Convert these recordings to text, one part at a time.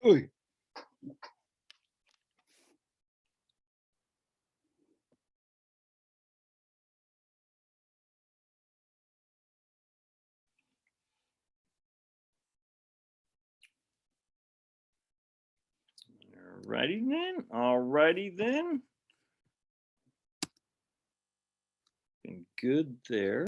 Oy. Alrighty then. Alrighty then. Been good there.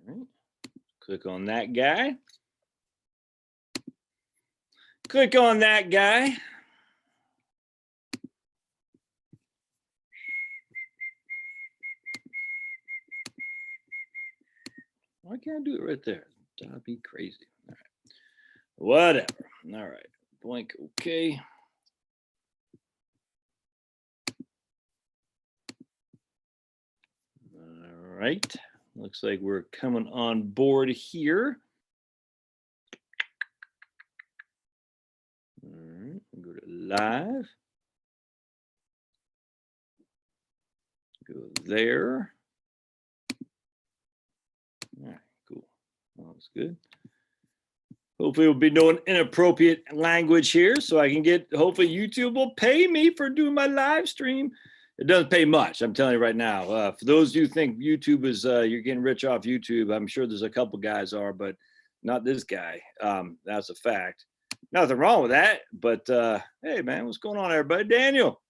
All right. Click on that guy. Click on that guy. Why can't I do it right there? That'd be crazy. All right. Whatever. All right. Blank. Okay. All right. Looks like we're coming on board here. All right. Go to live. Go there. All right. Cool. That looks good. Hopefully we'll be doing inappropriate language here so I can get, hopefully YouTube will pay me for doing my live stream. It doesn't pay much, I'm telling you right now. For those of you who think YouTube is, you're getting rich off YouTube, I'm sure there's a couple guys are, but not this guy. That's a fact. Nothing wrong with that, but hey man, what's going on everybody? Daniel,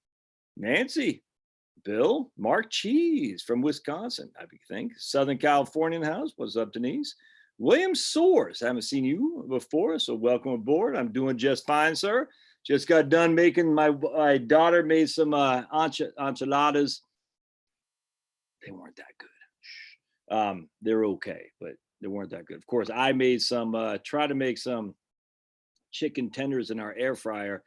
Nancy, Bill, Mark Cheese from Wisconsin, I think. Southern California in the house. What's up, Denise? William Soares, I haven't seen you before, so welcome aboard. I'm doing just fine, sir. Just got done making, my daughter made some enchiladas. They weren't that good. They're okay, but they weren't that good. Of course, I made some, try to make some chicken tenders in our air fryer.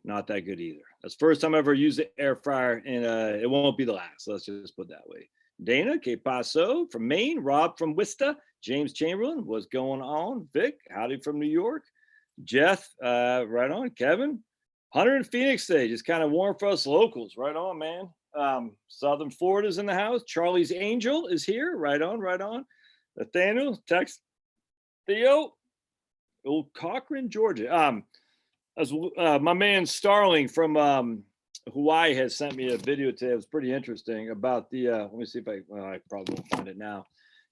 Not that good either. That's the first time I ever used the air fryer, and it won't be the last. Let's just put it that way. Dana, que paso from Maine. Rob from Worcester. James Chamberlain, what's going on? Vic, howdy from New York. Jeff, right on. Kevin, Hunter in Phoenix today, just kind of warm for us locals. Right on, man. Southern Florida's in the house. Charlie's Angel is here. Right on, right on. Nathaniel, Tex, Theo, Old Cochran, Georgia. As my man Starling from Hawaii has sent me a video today. It was pretty interesting about the. Let me see if I probably won't find it now.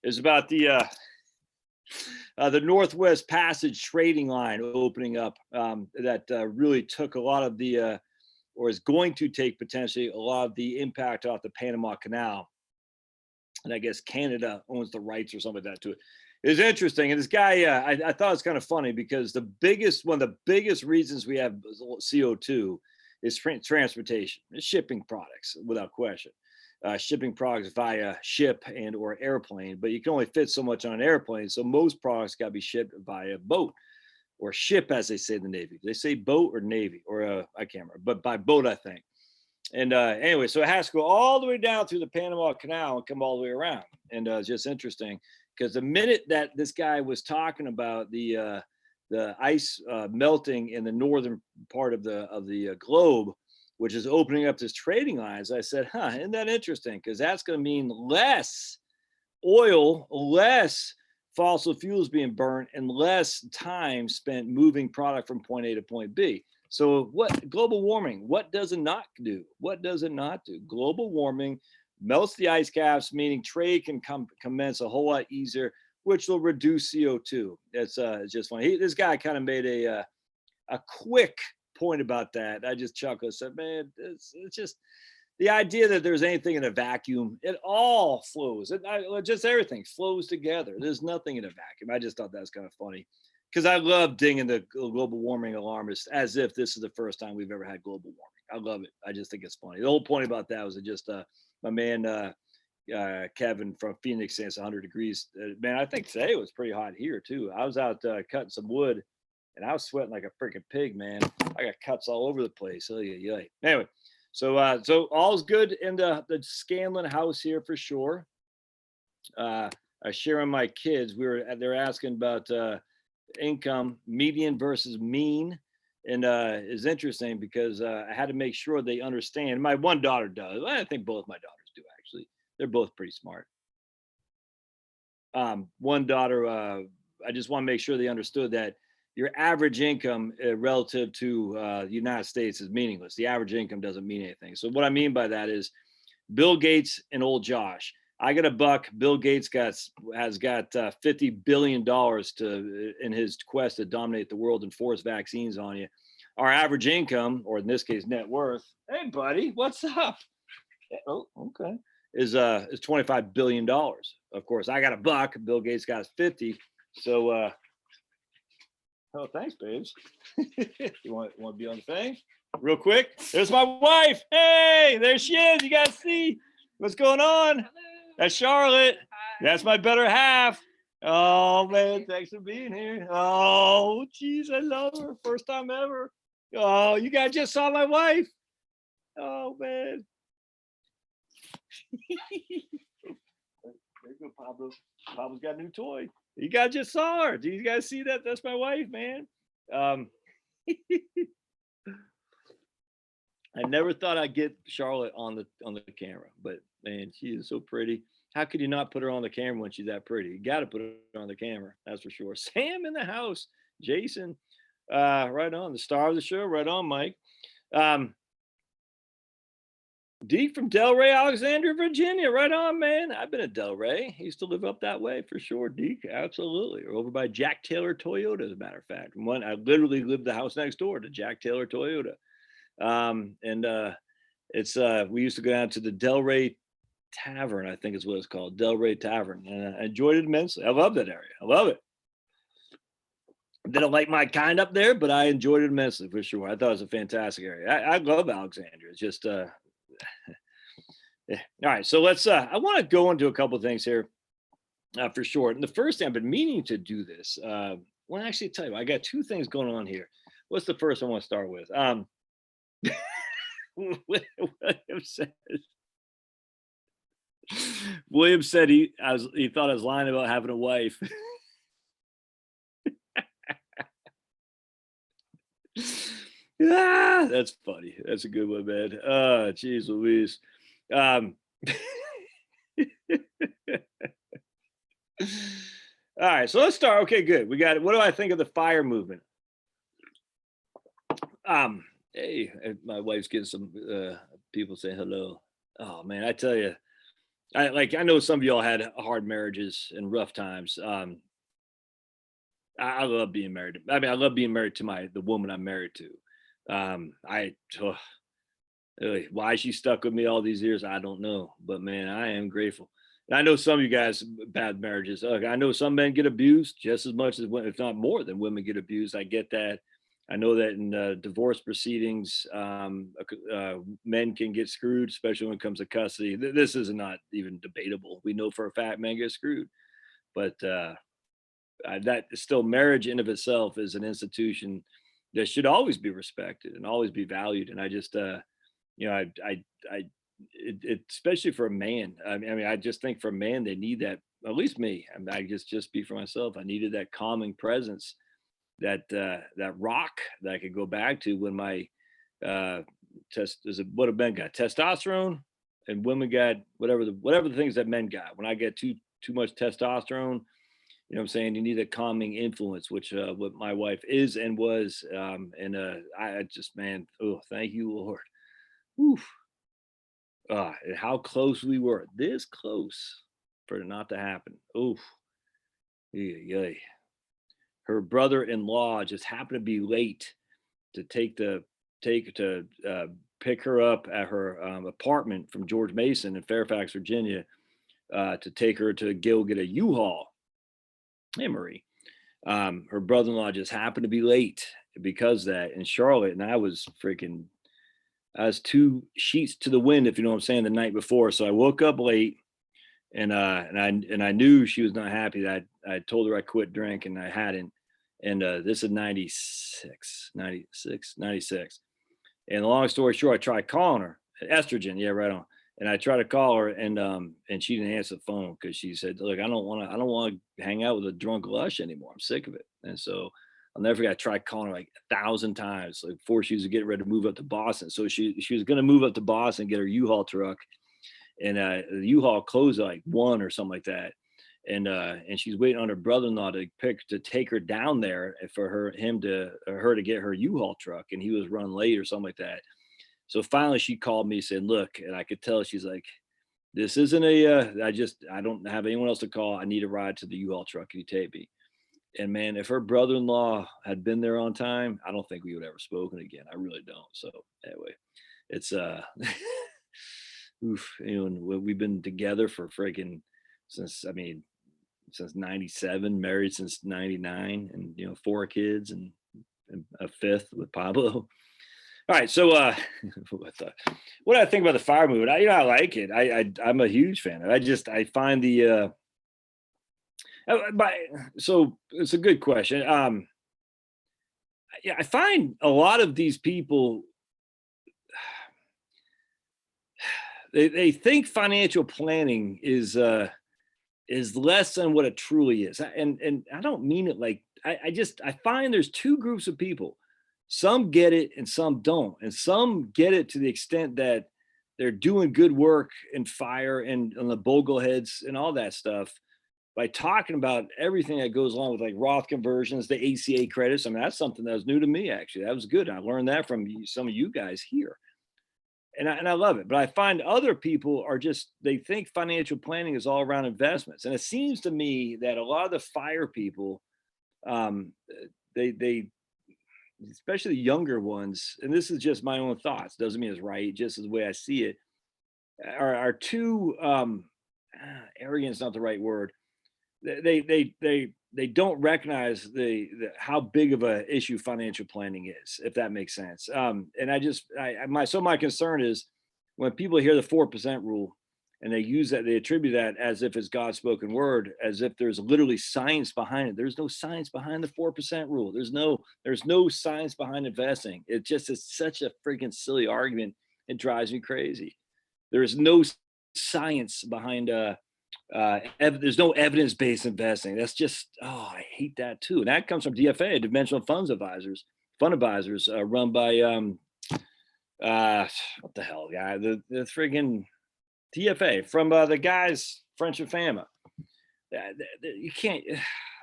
It's about the Northwest Passage trading line opening up that really took a lot of the, or is going to take potentially a lot of the impact off the Panama Canal. And I guess Canada owns the rights or something like that to it. It's interesting. And this guy, I thought it's kind of funny because one of the biggest reasons we have CO2 is transportation, shipping products, without question. Shipping products via ship and or airplane, but you can only fit so much on an airplane. So most products got to be shipped via boat or ship, as they say in the Navy. They say boat or Navy, or I can't remember, but by boat, I think. And anyway, so it has to go all the way down through the Panama Canal and come all the way around. And it's just interesting because the minute that this guy was talking about the ice melting in the northern part of the globe, which is opening up this trading lines, I said, isn't that interesting? Because that's going to mean less oil, less fossil fuels being burnt, and less time spent moving product from point A to point B. So what global warming, what does it not do? What does it not do? Global warming melts the ice caps, meaning trade can commence a whole lot easier, which will reduce CO2. It's just funny. This guy kind of made a quick point about that. I just chuckled. I said, man, it's just the idea that there's anything in a vacuum. It all flows. Just everything flows together. There's nothing in a vacuum. I just thought that was kind of funny because I love dinging the global warming alarmists as if this is the first time we've ever had global warming. I love it. I just think it's funny. The whole point about that was just my man Kevin from Phoenix saying it's 100 degrees. Man, I think today it was pretty hot here too. I was out cutting some wood and I was sweating like a freaking pig, man. I got cuts all over the place. Anyway, so all's good in the Scanlon house here for sure. Sharing my kids, they're asking about income, median versus mean. And is interesting because I had to make sure they understand. My one daughter does. I think both my daughters do, actually. They're both pretty smart. One daughter, I just want to make sure they understood that your average income relative to the United States is meaningless. The average income doesn't mean anything. So what I mean by that is Bill Gates and old Josh. I got a buck. Bill Gates has got $50 billion to in his quest to dominate the world and force vaccines on you. Our average income, or in this case, net worth. Hey, buddy, what's up? Oh, okay. Is $25 billion. Of course, I got a buck. Bill Gates got 50. So, oh, thanks, babes. you want to be on the thing? Real quick. There's my wife. Hey, there she is. You guys see what's going on? Hello. That's Charlotte. Hi. That's my better half. Oh man, thanks for being here. Oh, geez, I love her. First time ever. Oh, you guys just saw my wife. Oh man. There you go, Pablo. Pablo's got a new toy. You guys just saw her. Do you guys see that? That's my wife, man. I never thought I'd get Charlotte on the camera, but man, she is so pretty. How could you not put her on the camera when she's that pretty? You got to put her on the camera, that's for sure. Sam in the house, Jason, right on, the star of the show, right on, Mike. Deke from Delray, Alexandria, Virginia, right on, man. I've been at Delray. I used to live up that way for sure, Deke, absolutely. Or over by Jack Taylor Toyota, as a matter of fact. I literally lived the house next door to Jack Taylor Toyota. It's we used to go down to the Delray Tavern, I think is what it's called, Delray Tavern, and I enjoyed it immensely. I love that area. I love it. They don't like my kind up there, but I enjoyed it immensely for sure. I thought it was a fantastic area. I love Alexandria. It's just yeah. All right, so let's I want to go into a couple of things here for sure. And the first thing, I've been meaning to do this. Well, actually tell you, I got two things going on here. What's the first I want to start with? William said he thought I was lying about having a wife. That's funny. That's a good one, man. Geez Louise. All right, so let's start. Okay, good. We got it. What do I think of the FIRE movement? Hey, my wife's getting some people saying hello. Oh man, I tell you, I know some of y'all had hard marriages and rough times. I love being married. I mean, I love being married to the woman I'm married to. Really, why she stuck with me all these years, I don't know. But man, I am grateful. And I know some of you guys bad marriages. I know some men get abused just as much as women, if not more than women get abused. I get that. I know that in divorce proceedings, men can get screwed, especially when it comes to custody. This is not even debatable. We know for a fact men get screwed, but that still, marriage in of itself is an institution that should always be respected and always be valued. And I just, especially for a man. I mean, I just think for a man, they need that. At least me. I mean, I just speak for myself. I needed that calming presence, that rock that I could go back to when my what have men got? Testosterone, and women got whatever the things that men got. When I get too much testosterone, you know what I'm saying? You need a calming influence, which what my wife is and was. I just, man, oh, thank you, Lord. Oof. And how close we were, this close for it not to happen. Oof. Yeah. Her brother-in-law just happened to be late to pick her up at her apartment from George Mason in Fairfax, Virginia, to take her to go get a U-Haul. Hey, Marie. Her brother-in-law just happened to be late because of that in Charlotte, and I was 2 sheets to the wind, if you know what I'm saying, the night before. So I woke up late, and I knew she was not happy that I told her I quit drinking. I hadn't. And this is 96. And long story short, I tried calling her. Estrogen, yeah, right on. And I tried to call her, and she didn't answer the phone because she said, "Look, I don't want to hang out with a drunk lush anymore. I'm sick of it." And so I'll never forget, I tried calling her like 1,000 times, like before she was getting ready to move up to Boston. So she was going to move up to Boston and get her U-Haul truck, and the U-Haul closed at like 1 or something like that. And she's waiting on her brother-in-law to take her down there for her to get her U-Haul truck, and he was running late or something like that. So finally she called me, said, "Look," and I could tell she's like, "This isn't I don't have anyone else to call. I need a ride to the U-Haul truck. Can you take me?" And man, if her brother-in-law had been there on time, I don't think we would have ever spoken again. I really don't. So anyway, it's oof, and we've been together for freaking since I mean since '97, married since '99, and 4 kids and a fifth with Pablo. All right, so what do I think about the fire movement? I like it. I'm a huge fan. I find the but so it's a good question. Yeah, I find a lot of these people they think financial planning is less than what it truly is. And I don't mean it like I find there's two groups of people. Some get it and some don't. And some get it to the extent that they're doing good work in fire and on the bogleheads and all that stuff by talking about everything that goes along with like Roth conversions, the ACA credits. I mean, that's something that was new to me, actually. That was good. I learned that from some of you guys here. And I love it. But I find other people are just, they think financial planning is all around investments. And it seems to me that a lot of the fire people, um, they, especially the younger ones, and this is just my own thoughts, doesn't mean it's right, just as the way I see it, are too, arrogant is not the right word. They don't recognize the how big of a issue financial planning is, if that makes sense. And my concern is when people hear the 4% rule and they use that, they attribute that as if it's God's spoken word, as if there's literally science behind it. There's no science behind the 4% rule. There's no science behind investing. It just is such a freaking silly argument. It drives me crazy. There is no science behind there's no evidence-based investing. That's just, oh, I hate that too. And that comes from DFA, Dimensional Fund Advisors, run by what the hell guy, the friggin' DFA from the guys French and Fama. You can't.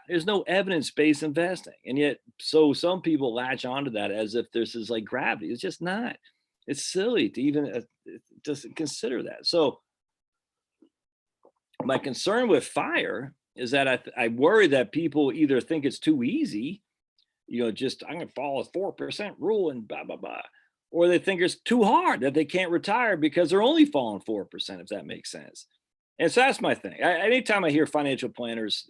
There's no evidence-based investing, and yet so some people latch onto that as if this is like gravity. It's just not. It's silly to even just consider that. So my concern with fire is that I worry that people either think it's too easy, just I'm going to follow a 4% rule and blah, blah, blah. Or they think it's too hard that they can't retire because they're only following 4%, if that makes sense. And so that's my thing. Anytime I hear financial planners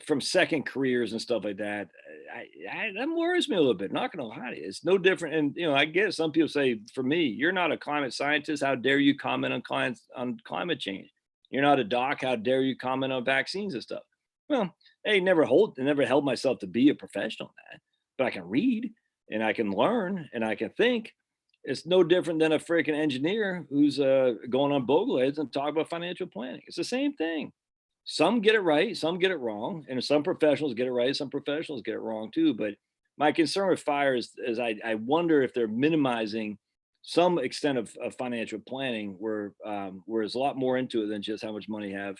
from second careers and stuff like that, that worries me a little bit. Not going to lie to you. It's no different. And, I get some people say, for me, you're not a climate scientist. How dare you comment on climate change? You're not a doc. How dare you comment on vaccines and stuff? Well, I never held myself to be a professional in that, but I can read and I can learn and I can think. It's no different than a freaking engineer who's going on bogleheads and talk about financial planning. It's the same thing. Some get it right, some get it wrong, and some professionals get it right, some professionals get it wrong too. But my concern with fire is I wonder if they're minimizing some extent of financial planning where there's a lot more into it than just how much money you have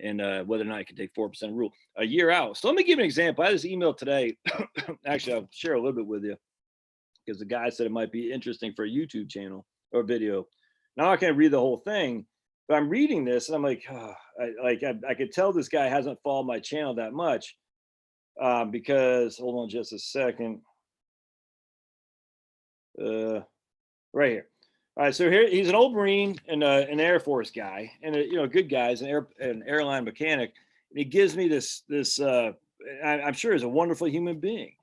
and whether or not you can take 4% rule a year out. So let me give you an example. I had this email today. Actually, I'll share a little bit with you because the guy said it might be interesting for a YouTube channel or video. Now I can't read the whole thing, but I'm reading this and I'm like, oh, I could tell this guy hasn't followed my channel that much because hold on just a second. Right here. All right, so here he's an old Marine and an Air Force guy, and good guys, an airline mechanic. And he gives me this. I'm sure he's a wonderful human being,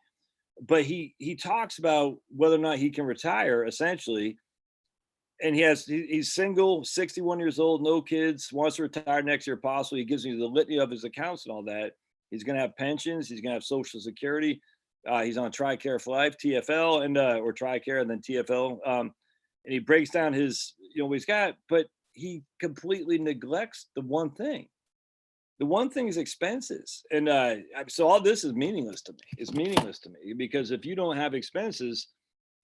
but he talks about whether or not he can retire, essentially. And he's single, 61 years old, no kids, wants to retire next year possibly. He gives me the litany of his accounts and all that. He's going to have pensions. He's going to have Social Security. He's on TRICARE for Life, TFL, and or TRICARE and then TFL. And he breaks down his, what he's got, but he completely neglects the one thing. The one thing is expenses. And so all this is meaningless to me. It's meaningless to me because if you don't have expenses,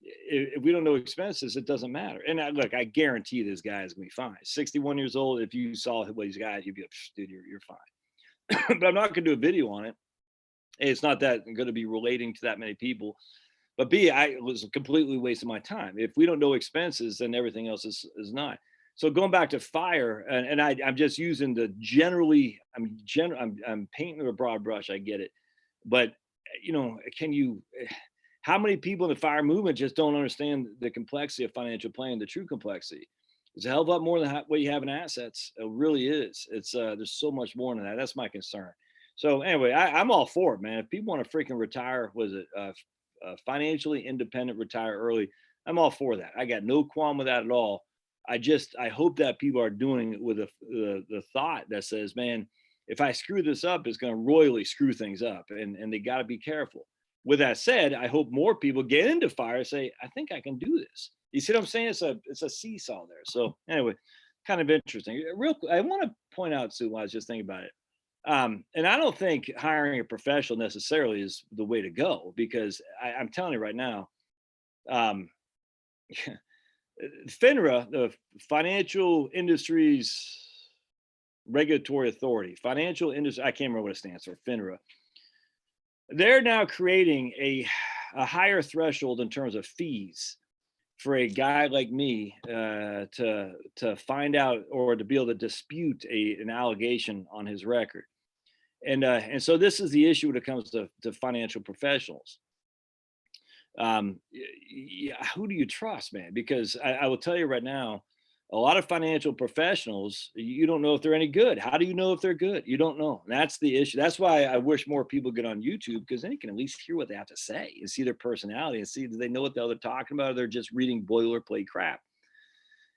if we don't know expenses, it doesn't matter. And look, I guarantee this guy is going to be fine. 61 years old. If you saw what he's got, you'd be like, dude, you're fine. But I'm not going to do a video on it. It's not that I'm going to be relating to that many people. But B, I was completely wasting my time. If we don't know expenses, then everything else is not. So going back to fire, and I'm just using the generally, I'm painting with a broad brush. I get it, but how many people in the fire movement just don't understand the complexity of financial planning, the true complexity? It's a hell of a lot more than what you have in assets. It really is. It's there's so much more than that. That's my concern. So anyway, I'm all for it, man. If people want to freaking retire, was it financially independent, retire early? I'm all for that. I got no qualm with that at all. I hope that people are doing it with the thought that says, man, if I screw this up, it's going to royally screw things up, and they got to be careful. With that said, I hope more people get into fire, say, I think I can do this. You see what I'm saying? It's a seesaw there. So anyway, kind of interesting. I want to point out, Sue, while I was just thinking about it. And I don't think hiring a professional necessarily is the way to go, because I'm telling you right now, FINRA, the Financial Industries Regulatory Authority, financial industry, I can't remember what it stands for, FINRA. They're now creating a higher threshold in terms of fees for a guy like me to find out or to be able to dispute an allegation on his record. And so this is the issue when it comes to financial professionals. Who do you trust, man? Because I will tell you right now, a lot of financial professionals, you don't know if they're any good. How do you know if they're good? You don't know. And that's the issue. That's why I wish more people get on YouTube, because then you can at least hear what they have to say and see their personality and see, do they know what the hell they're talking about, or they're just reading boilerplate crap.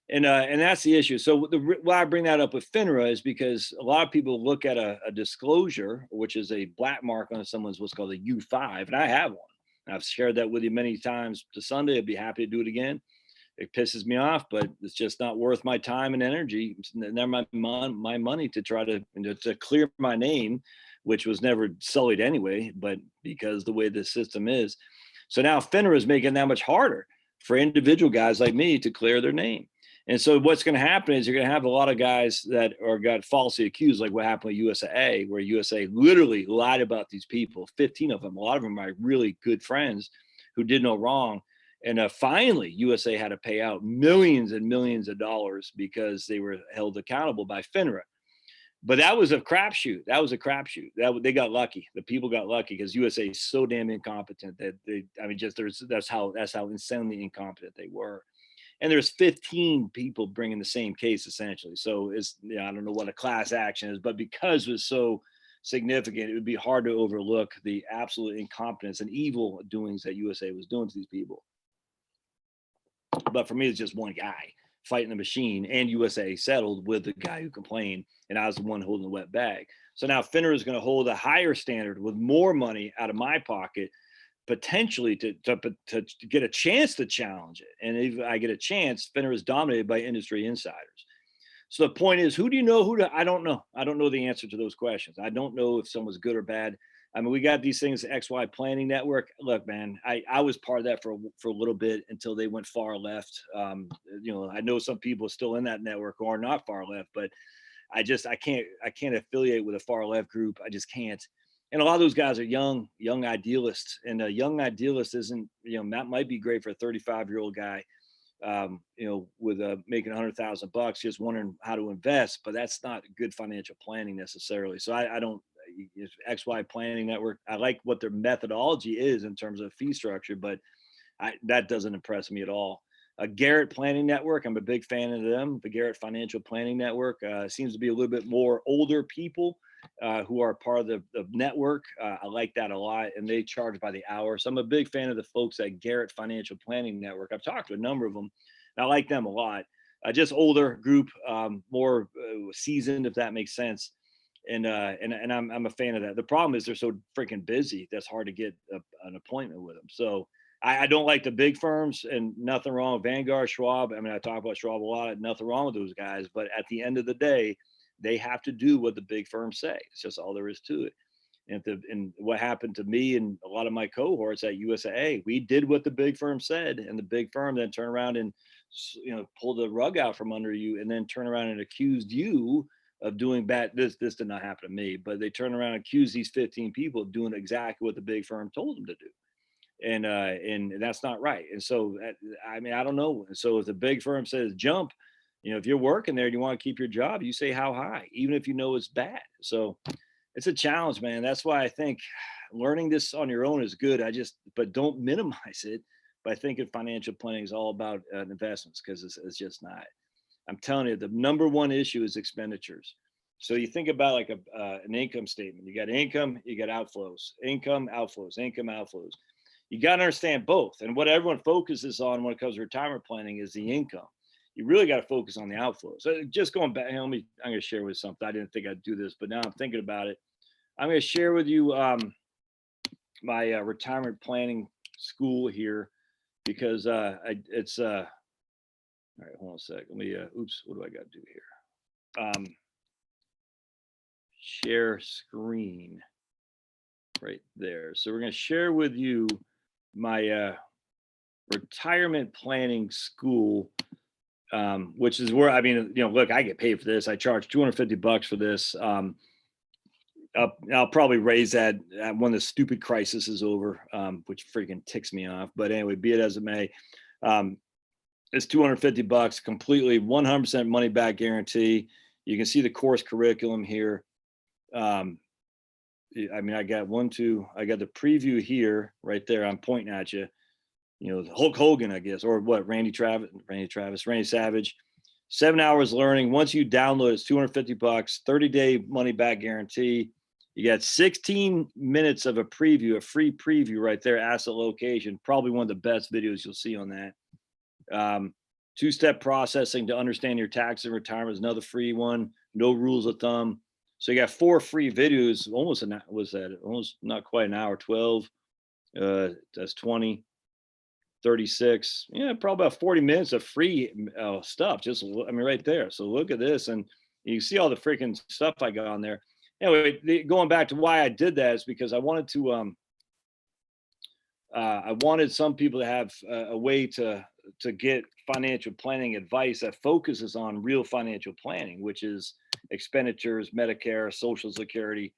And that's the issue. So why I bring that up with FINRA is because a lot of people look at a disclosure, which is a black mark on someone's what's called a U5, and I have one. I've shared that with you many times to Sunday. I'd be happy to do it again. It pisses me off, but it's just not worth my time and energy. Never my money to try to clear my name, which was never sullied anyway, but because the way the system is. So now FINRA is making that much harder for individual guys like me to clear their name. And so what's going to happen is you're going to have a lot of guys that got falsely accused, like what happened with USA, where USA literally lied about these people, 15 of them. A lot of them are really good friends who did no wrong. And finally, USA had to pay out millions and millions of dollars because they were held accountable by FINRA. But that was a crapshoot. They got lucky. The people got lucky because USA is so damn incompetent that that's how insanely incompetent they were. And there's 15 people bringing the same case essentially. So I don't know what a class action is, but because it was so significant, it would be hard to overlook the absolute incompetence and evil doings that USA was doing to these people. But for me, it's just one guy fighting the machine, and USA settled with the guy who complained, and I was the one holding the wet bag. So now FINRA is going to hold a higher standard with more money out of my pocket, potentially to get a chance to challenge it. And if I get a chance, FINRA is dominated by industry insiders. So the point is, who do you know? I don't know. I don't know the answer to those questions. I don't know if someone's good or bad. I mean, we got these things, XY Planning Network. Look, man, I was part of that for a little bit until they went far left. I know some people are still in that network who are not far left, but I can't affiliate with a far left group. I just can't. And a lot of those guys are young idealists, and a young idealist isn't, that might be great for a 35-year-old guy, with making $100,000, just wondering how to invest, but that's not good financial planning necessarily. So I don't. XY Planning Network, I like what their methodology is in terms of fee structure, but that doesn't impress me at all. Garrett Planning Network, I'm a big fan of them. The Garrett Financial Planning Network seems to be a little bit more older people who are part of the network. I like that a lot, and they charge by the hour. So I'm a big fan of the folks at Garrett Financial Planning Network. I've talked to a number of them, and I like them a lot. Just older group, more seasoned, if that makes sense. And I'm a fan of that. The problem is they're so freaking busy that's hard to get an appointment with them. So I don't like the big firms, and nothing wrong with Vanguard, Schwab. I mean, I talk about Schwab a lot. Nothing wrong with those guys, but at the end of the day, they have to do what the big firms say. It's just all there is to it. And what happened to me and a lot of my cohorts at USAA, we did what the big firm said, and the big firm then turned around and, you know, pulled the rug out from under you, and then turned around and accused you of doing bad. This did not happen to me, but they turned around and accused these 15 people of doing exactly what the big firm told them to do. And that's not right. And so, I mean, I don't know. So if the big firm says jump, you know, if you're working there and you want to keep your job, you say how high, even if you know it's bad. So it's a challenge, man. That's why I think learning this on your own is good. But don't minimize it by thinking financial planning is all about investments, because it's just not. I'm telling you, the number one issue is expenditures. So you think about like an income statement. You got income, you got outflows, income, outflows, income, outflows. You got to understand both. And what everyone focuses on when it comes to retirement planning is the income. You really got to focus on the outflows. So just going back, I'm going to share with something. I didn't think I'd do this, but now I'm thinking about it. I'm going to share with you my retirement planning school here, because it's all right. Hold on a sec. Let me. Oops. What do I got to do here? Share screen right there. So we're going to share with you my retirement planning school, which is where, I mean, you know, look, I get paid for this. I charge $250 for this. I'll probably raise that when the stupid crisis is over, which freaking ticks me off. But anyway, be it as it may, it's $250, completely 100% money back guarantee. You can see the course curriculum here. I mean, I got the preview here, right there. I'm pointing at you. You know, Hulk Hogan, I guess, or what? Randy Savage. 7 hours learning. Once you download, it's $250, 30-day money back guarantee. You got 16 minutes of a preview, a free preview right there, asset location. Probably one of the best videos you'll see on that. Two-step processing to understand your taxes and retirement is another free one. No rules of thumb. So you got 4 free videos, almost not quite an hour, 12. That's 20, 36. Yeah, probably about 40 minutes of free stuff. Just, I mean, right there. So look at this, and you see all the freaking stuff I got on there. Anyway, going back to why I did that is because I wanted to, I wanted some people to have a way to get financial planning advice that focuses on real financial planning, which is expenditures, Medicare, Social Security,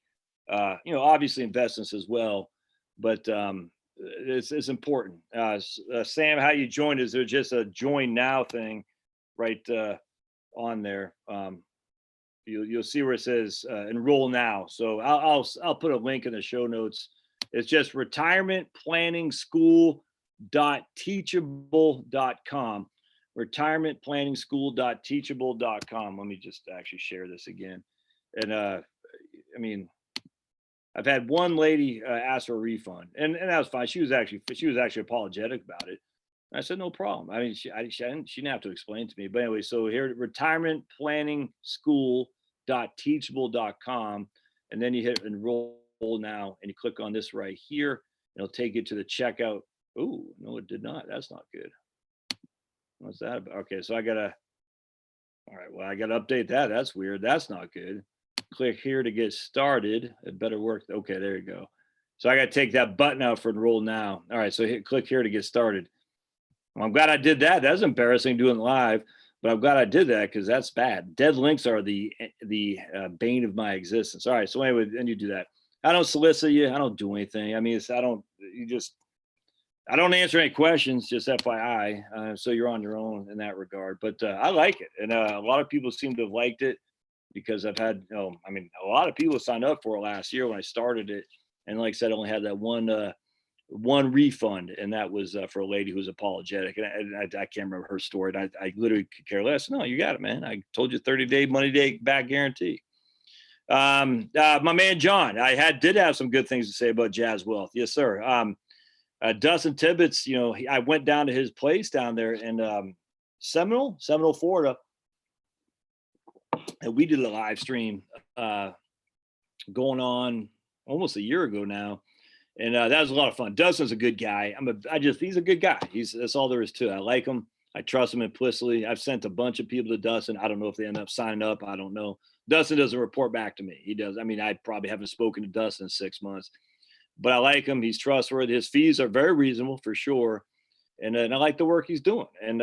you know, obviously investments as well. But it's important. Sam, how you joined? Is there just a join now thing right on there? You'll see where it says enroll now. So I'll put a link in the show notes. It's just retirementplanningschool.teachable.com. Retirementplanningschool.teachable.com. Let me just actually share this again. And I mean, I've had one lady ask for a refund, and that was fine. She was actually apologetic about it. And I said, no problem. I mean, she didn't have to explain to me. But anyway, so here, retirementplanningschool.teachable.com, and then you hit enroll now, and you click on this right here. It'll take you to the checkout. Oh, no, it did not. That's not good. What's that about? Okay, so I gotta update that. That's weird. That's not good. Click here to get started. It better work. Okay, there you go. So I got to take that button out for enroll now. All right, so click here to get started. Well, I'm glad I did that. That's embarrassing doing live, but I'm glad I did that because that's bad. Dead links are the bane of my existence. All right, so anyway, then you do that. I don't solicit you. I don't do anything. I mean, I don't answer any questions, just FYI. So you're on your own in that regard. But I like it, and a lot of people seem to have liked it, because I've had, a lot of people signed up for it last year when I started it. And like I said, I only had that one refund, and that was for a lady who was apologetic. And I can't remember her story. And I literally could care less. No, you got it, man. I told you 30-day money back guarantee. My man, John, did have some good things to say about Jazz Wealth. Yes, sir. Dustin Tibbetts, I went down to his place down there in Seminole, Florida. And we did a live stream going on almost a year ago now. And that was a lot of fun. Dustin's a good guy. He's a good guy. That's all there is to it. I like him. I trust him implicitly. I've sent a bunch of people to Dustin. I don't know if they end up signing up. I don't know. Dustin doesn't report back to me. He does. I mean, I probably haven't spoken to Dustin in 6 months, but I like him. He's trustworthy. His fees are very reasonable for sure. And I like the work he's doing. And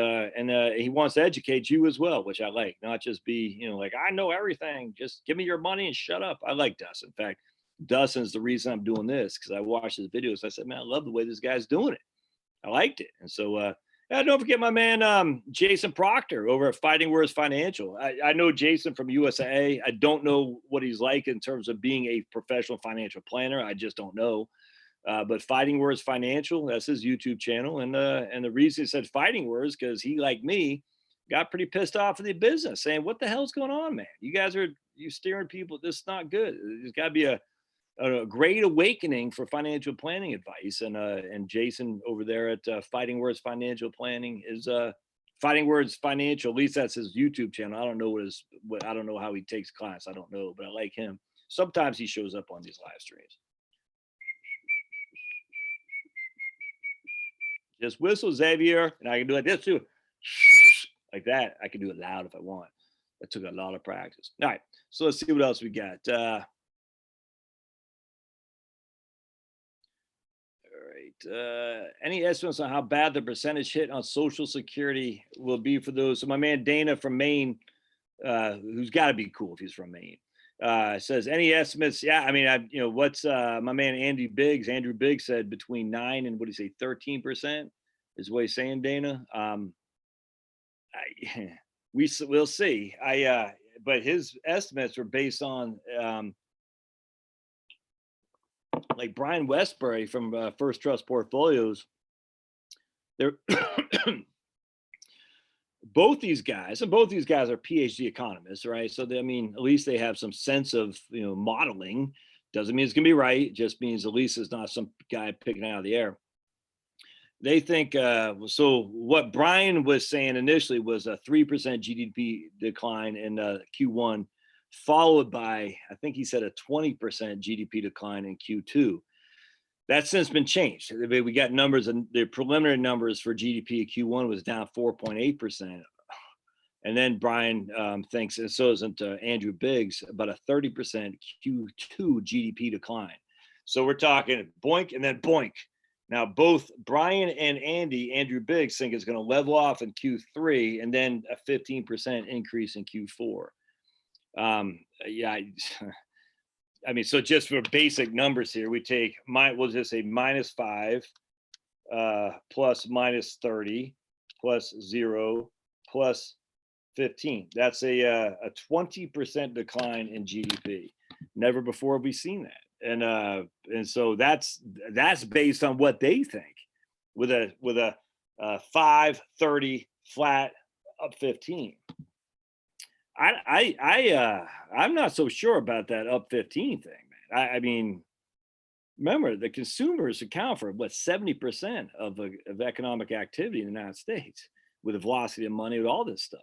he wants to educate you as well, which I like, not just be, like, I know everything. Just give me your money and shut up. I like Dustin. In fact, Dustin's the reason I'm doing this, because I watched his videos. I said, man, I love the way this guy's doing it. I liked it. And so, don't forget my man, Jason Proctor over at Fighting Words Financial. I know Jason from USA. I don't know what he's like in terms of being a professional financial planner. I just don't know. But Fighting Words Financial, that's his YouTube channel. And the reason he said Fighting Words, because he, like me, got pretty pissed off at the business, saying, what the hell's going on, man? You steering people. This is not good. There's got to be a great awakening for financial planning advice. And Jason over there at Fighting Words Financial Planning is Fighting Words Financial. At least that's his YouTube channel. I don't know I don't know how he takes class. I don't know, but I like him. Sometimes he shows up on these live streams. Just whistle, Xavier, and I can do like this too, like that. I can do it loud if I want. That took a lot of practice. All right, so let's see what else we got. All right. Any estimates on how bad the percentage hit on Social Security will be for those? So my man Dana from Maine, who's got to be cool if he's from Maine, says, any estimates? Yeah, I mean, what's my man Andrew Biggs said between 9 and 13% is what he's saying, Dana. We'll see. But his estimates were based on like Brian Westbury from First Trust Portfolios. They're both these guys are PhD economists, right? So at least they have some sense of modeling. Doesn't mean it's gonna be right. It just means at least it's not some guy picking it out of the air. They think so. What Brian was saying initially was a 3% GDP decline in Q1, followed by, I think he said, a 20% GDP decline in Q2. That's since been changed. We got numbers, and the preliminary numbers for GDP Q1 was down 4.8%. And then Brian thinks, and so isn't Andrew Biggs, about a 30% Q2 GDP decline. So we're talking boink and then boink. Now, both Brian and Andrew Biggs think it's going to level off in Q3 and then a 15% increase in Q4. So just for basic numbers here, we take we'll just say -5 plus -30 plus 0 plus 15. That's a 20% decline in GDP. Never before have we seen that. And so that's based on what they think, with a 5-30 flat up 15. I'm not so sure about that up 15 thing, man. I mean, remember, the consumers account for 70% of economic activity in the United States, with the velocity of money, with all this stuff.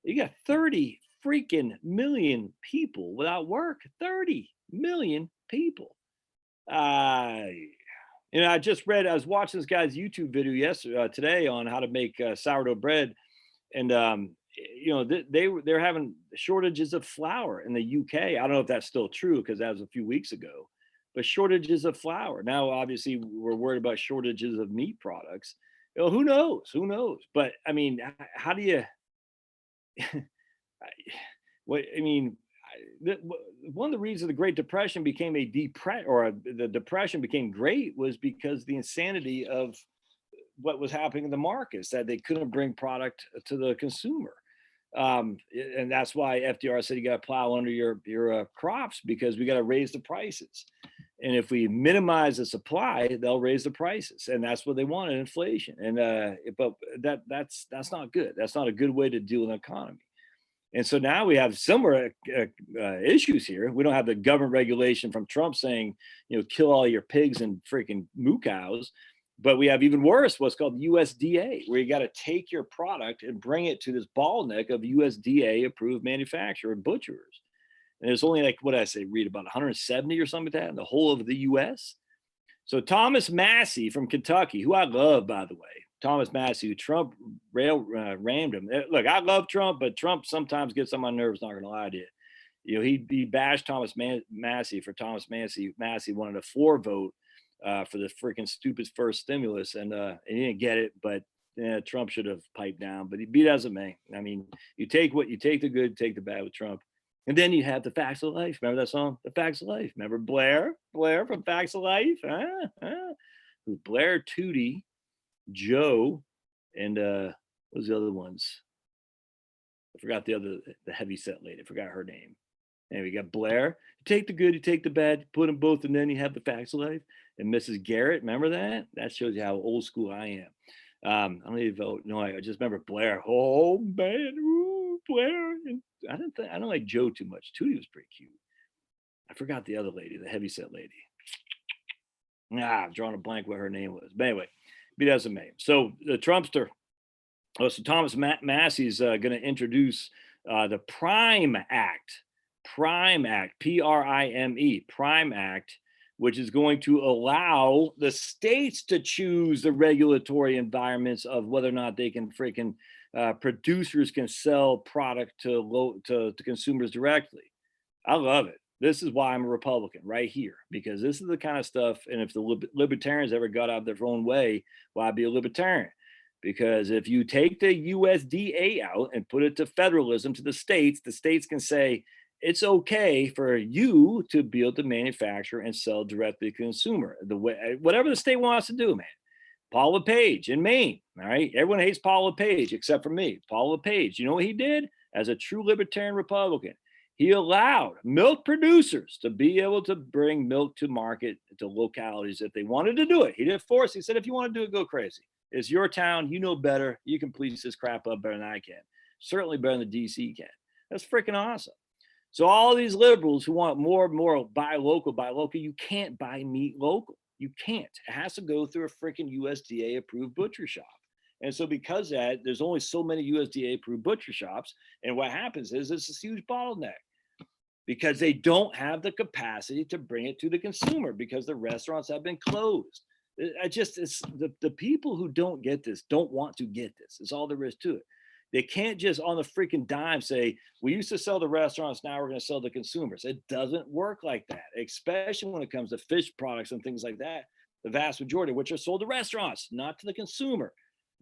You got 30 freaking million people without work. 30 million people. I was watching this guy's YouTube video today on how to make sourdough bread, and they're having shortages of flour in the UK. I don't know if that's still true, because that was a few weeks ago, but shortages of flour. Now, obviously, we're worried about shortages of meat products. Who knows? But I mean, how do you? One of the reasons the Great Depression became the Depression became great was because the insanity of what was happening in the markets, that they couldn't bring product to the consumer. And that's why FDR said you got to plow under your crops, because we got to raise the prices. And if we minimize the supply, they'll raise the prices, and that's what they want in inflation. And but that's not good. That's not a good way to deal with an economy. And so now we have similar issues here. We don't have the government regulation from Trump saying, kill all your pigs and freaking moo cows. But we have even worse, what's called USDA, where you got to take your product and bring it to this bottleneck of USDA approved manufacturer and butchers. And there's only read about 170 or something like that in the whole of the US. So Thomas Massey from Kentucky, who I love, by the way, Thomas Massey, who Trump rammed him. Look, I love Trump, but Trump sometimes gets on my nerves, not going to lie to you. he bashed Massey for Massey wanted a 4 vote for the freaking stupid first stimulus, and he didn't get it. But yeah, Trump should have piped down. But he beat as it may. I mean, you take the good, take the bad with Trump. And then you have the Facts of Life. Remember that song, The Facts of Life? Remember Blair from Facts of Life? Who Blair, Tootie, Joe, and what was the other ones? I forgot the heavy set lady. I forgot her name. And we got Blair. You take the good, you take the bad, you put them both, and then you have the Facts of Life. And Mrs. Garrett, remember that? That shows you how old school I am. I don't even vote. No, I just remember Blair. Oh man, ooh, Blair. And I don't like Joe too much. Tootie was pretty cute. I forgot the other lady, the heavyset lady. I'm drawing a blank what her name was. But anyway, be that as it may. So the Trumpster. So Thomas Massey's going to introduce the Prime Act. Prime Act, Prime, Prime Act, which is going to allow the states to choose the regulatory environments of whether or not they can freaking producers can sell product to consumers directly. I love it. This is why I'm a Republican right here, because this is the kind of stuff. And if the libertarians ever got out of their own way, well, I'd be a libertarian. Because if you take the USDA out and put it to federalism to the states can say, it's okay for you to be able to manufacture and sell directly to the consumer. The way, whatever the state wants to do, man. Paul LePage in Maine, all right? Everyone hates Paul LePage except for me. Paul LePage, you know what he did? As a true libertarian Republican, he allowed milk producers to be able to bring milk to market to localities if they wanted to do it. He didn't force. He said, if you want to do it, go crazy. It's your town. You know better. You can police this crap up better than I can. Certainly better than the DC can. That's freaking awesome. So all these liberals who want more and more buy local, you can't buy meat local. You can't. It has to go through a freaking USDA approved butcher shop. And so because of that, there's only so many USDA approved butcher shops. And what happens is it's this huge bottleneck because they don't have the capacity to bring it to the consumer because the restaurants have been closed. It's the people who don't get this don't want to get this. It's all there is to it. They can't just on the freaking dime say, we used to sell the restaurants, now we're going to sell the consumers. It doesn't work like that, especially when it comes to fish products and things like that. The vast majority of which are sold to restaurants, not to the consumer.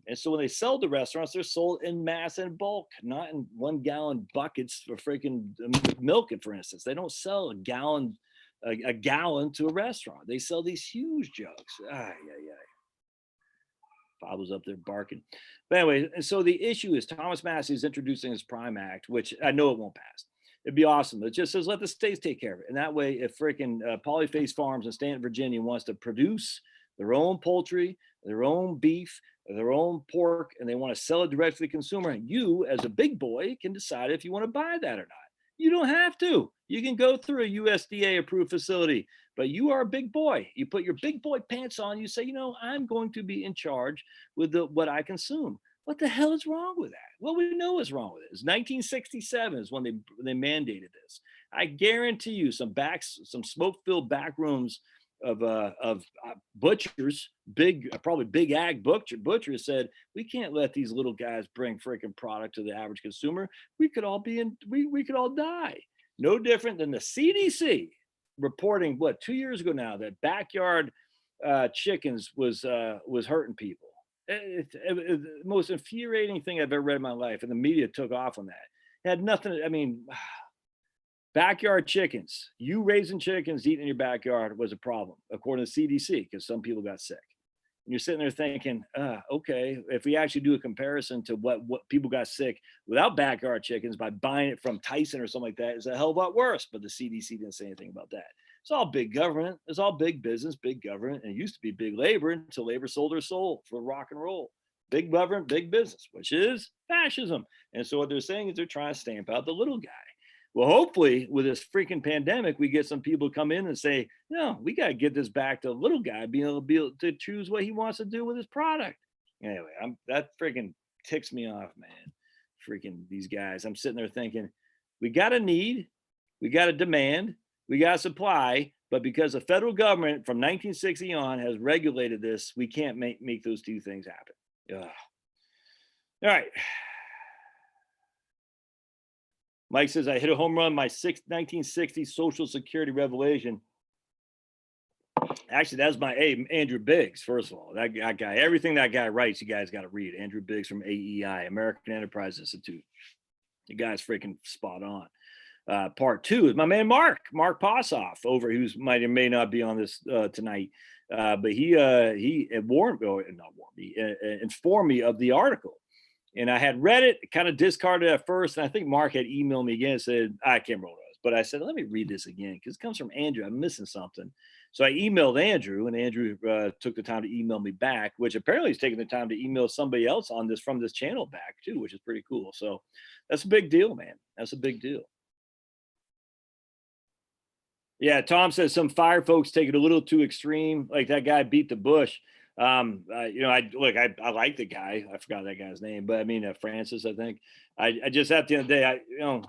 And so when they sell to restaurants, they're sold in mass and bulk, not in 1 gallon buckets for freaking milk, for instance. They don't sell a gallon to a restaurant. They sell these huge jugs. Bob was up there barking. But anyway, and so the issue is Thomas Massey is introducing his Prime Act, which I know it won't pass. It'd be awesome. It just says let the states take care of it. And that way, if freaking Polyface Farms in Stanton, Virginia wants to produce their own poultry, their own beef, their own pork, and they want to sell it directly to the consumer, you as a big boy can decide if you want to buy that or not. You don't have to. You can go through a USDA approved facility, but you are a big boy. You put your big boy pants on. You say, you know, I'm going to be in charge with what I consume. What the hell is wrong with that? Well, we know what's wrong with it. It's 1967 is when they mandated this. I guarantee you, some smoke-filled back rooms of butchers, probably big ag butchers said, we can't let these little guys bring freaking product to the average consumer. We could all we could all die. No different than the CDC reporting 2 years ago now that backyard chickens was hurting people. It's the most infuriating thing I've ever read in my life, and the media took off on that. It had nothing. I mean, backyard chickens, you raising chickens, eating in your backyard was a problem, according to CDC, because some people got sick. And you're sitting there thinking, okay, if we actually do a comparison to what people got sick without backyard chickens by buying it from Tyson or something like that, it's a hell of a lot worse. But the CDC didn't say anything about that. It's all big government. It's all big business, big government. And it used to be big labor until labor sold their soul for rock and roll. Big government, big business, which is fascism. And so what they're saying is they're trying to stamp out the little guy. Well, hopefully with this freaking pandemic, we get some people come in and say, no, we got to get this back to the little guy being able to choose what he wants to do with his product. Anyway, that freaking ticks me off, man. Freaking these guys. I'm sitting there thinking, we got a need, we got a demand, we got a supply, but because the federal government from 1960 on has regulated this, we can't make those two things happen. Ugh. All right. Mike says, I hit a home run, my 1960 Social Security revelation. Actually, that's my Andrew Biggs. First of all, that guy, everything that guy writes, you guys got to read. Andrew Biggs from AEI, American Enterprise Institute. The guy's freaking spot on. Part two is my man Mark Possoff over, who's might or may not be on this tonight, but he informed me of the article, and I had read it, kind of discarded it at first, and I think Mark had emailed me again and said, I can't remember what it was, but I said, let me read this again because it comes from Andrew. I'm missing something. So I emailed Andrew, and Andrew took the time to email me back, which apparently he's taking the time to email somebody else on this from this channel back too, which is pretty cool. So that's a big deal, man. That's a big deal. Yeah, Tom says some fire folks take it a little too extreme, like that guy beat the bush. I like the guy. I forgot that guy's name, but I mean Francis. I think. I just at the end of the day,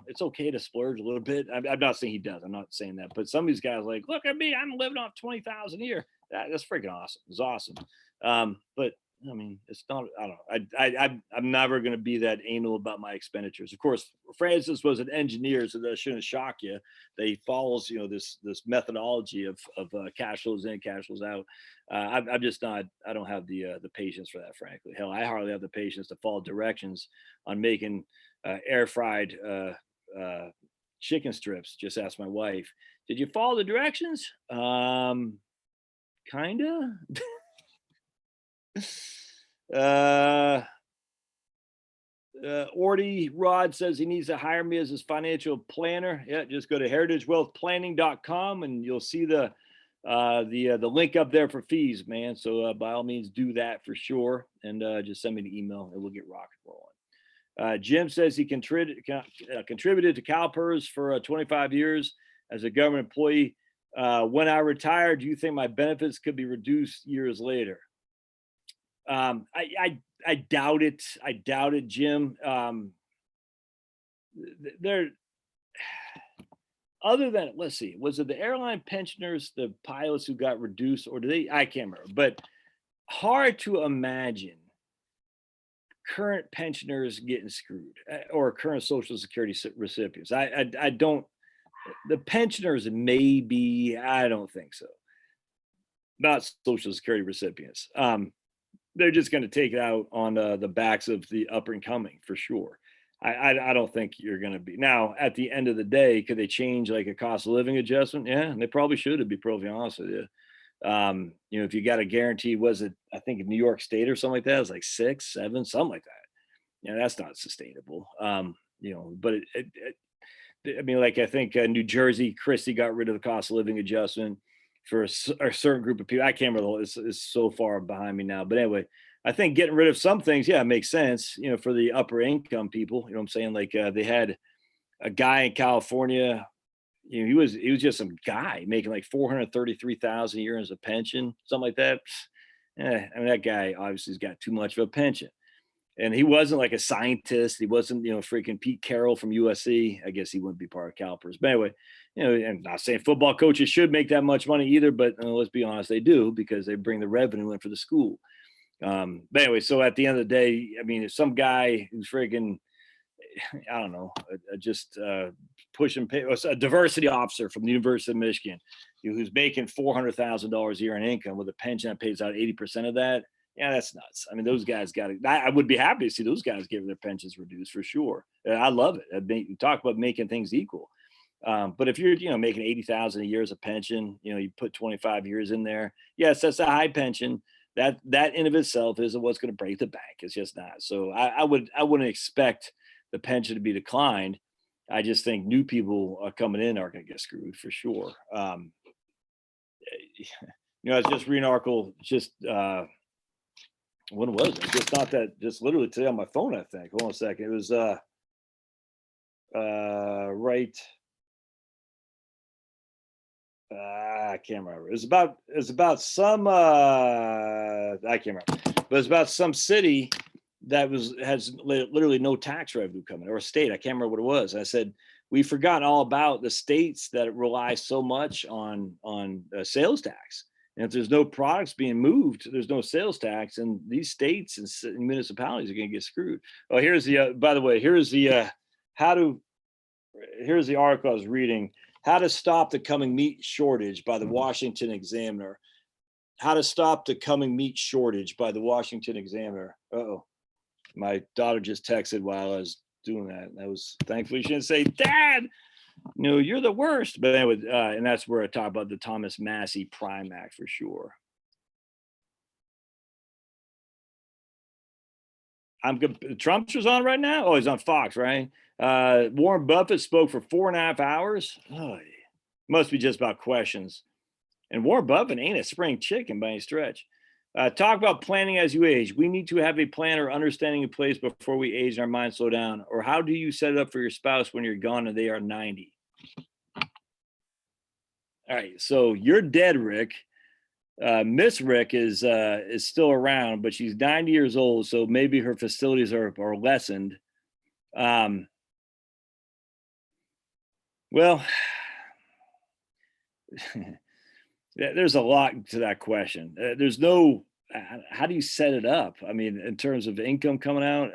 it's okay to splurge a little bit. I'm not saying he does. I'm not saying that, but some of these guys like, look at me, I'm living off 20,000 a year. That's freaking awesome. It's awesome. But I mean, it's not. I don't know. I'm never going to be that anal about my expenditures. Of course, Francis was an engineer, so that shouldn't shock you. They follows this methodology of cash flows in, cash flows out. I'm just not. I don't have the patience for that, frankly. Hell, I hardly have the patience to follow directions on making air fried chicken strips. Just ask my wife. Did you follow the directions? Kinda. Orty Rod says he needs to hire me as his financial planner. Yeah, just go to heritagewealthplanning.com and you'll see the link up there for fees, man. So by all means, do that for sure, and just send me an email and we'll get rock and rolling. Jim says he contributed to CalPERS for 25 years as a government employee. When I retire, do you think my benefits could be reduced years later? I doubt it. I doubt it, Jim. They're other than, let's see, was it the airline pensioners, the pilots who got reduced, or did they? I can't remember. But hard to imagine current pensioners getting screwed or current Social Security recipients. I don't. The pensioners maybe. I don't think so. Not Social Security recipients. They're just going to take it out on the backs of the up and coming for sure. I don't think you're going to be. Now, at the end of the day, could they change like a cost of living adjustment? Yeah, they probably should, to be perfectly honest with you. If you got a guarantee, was it, I think New York State or something like that, it was like 6, 7, something like that. That's not sustainable. But I mean, like I think New Jersey, Christie got rid of the cost of living adjustment for a certain group of people. I can't remember. It's so far behind me now. But anyway, I think getting rid of some things, yeah, it makes sense, for the upper income people. You know what I'm saying? Like they had a guy in California, he was just some guy making like $433,000 a year as a pension, something like that. I mean, that guy obviously has got too much of a pension. And he wasn't like a scientist. He wasn't, freaking Pete Carroll from USC. I guess he wouldn't be part of CalPERS. But anyway, I'm not saying football coaches should make that much money either, but let's be honest, they do, because they bring the revenue in for the school. But anyway, so at the end of the day, I mean, if some guy who's freaking, I don't know, just pushing a diversity officer from the University of Michigan, who's making $400,000 a year in income with a pension that pays out 80% of that. Yeah, that's nuts. I mean, those guys got to. I would be happy to see those guys give their pensions reduced for sure. I love it. Talk about making things equal. But if you're, making $80,000 a year as a pension, you put 25 years in there. Yes, that's a high pension. That in of itself isn't what's going to break the bank. It's just not. So I wouldn't expect the pension to be declined. I just think new people coming in are going to get screwed for sure. I was just reading an article just. When was it? Just not that, just literally today on my phone, I think. Hold on a second. It was right. I can't remember. It was about some I can't remember. But it's about some city that has literally no tax revenue coming, or a state. I can't remember what it was. I said, we've forgotten all about the states that rely so much on sales tax. And if there's no products being moved, there's no sales tax, and these states and municipalities are going to get screwed. Oh, here's the, by the way, here's the, how to Here's the article I was reading: How to Stop the Coming Meat Shortage by the Washington Examiner. How to Stop the Coming Meat Shortage by the Washington Examiner. Uh-oh. My daughter just texted while I was doing that. That was, thankfully she didn't say, Dad, no, you're the worst. But anyway, and that's where I talk about the Thomas Massey Prime Act for sure. I'm good. Trump's was on right now. Oh, he's on Fox, right? Warren Buffett spoke for 4.5 hours. Oh, must be just about questions. And Warren Buffett ain't a spring chicken by any stretch. Talk about planning as you age. We need to have a plan or understanding in place before we age and our minds slow down. Or how do you set it up for your spouse when you're gone and they are 90? All right, so you're dead, Rick. Miss Rick is still around, but she's 90 years old, so maybe her facilities are lessened. Well, there's a lot to that question. There's no, how do you set it up? I mean, in terms of income coming out,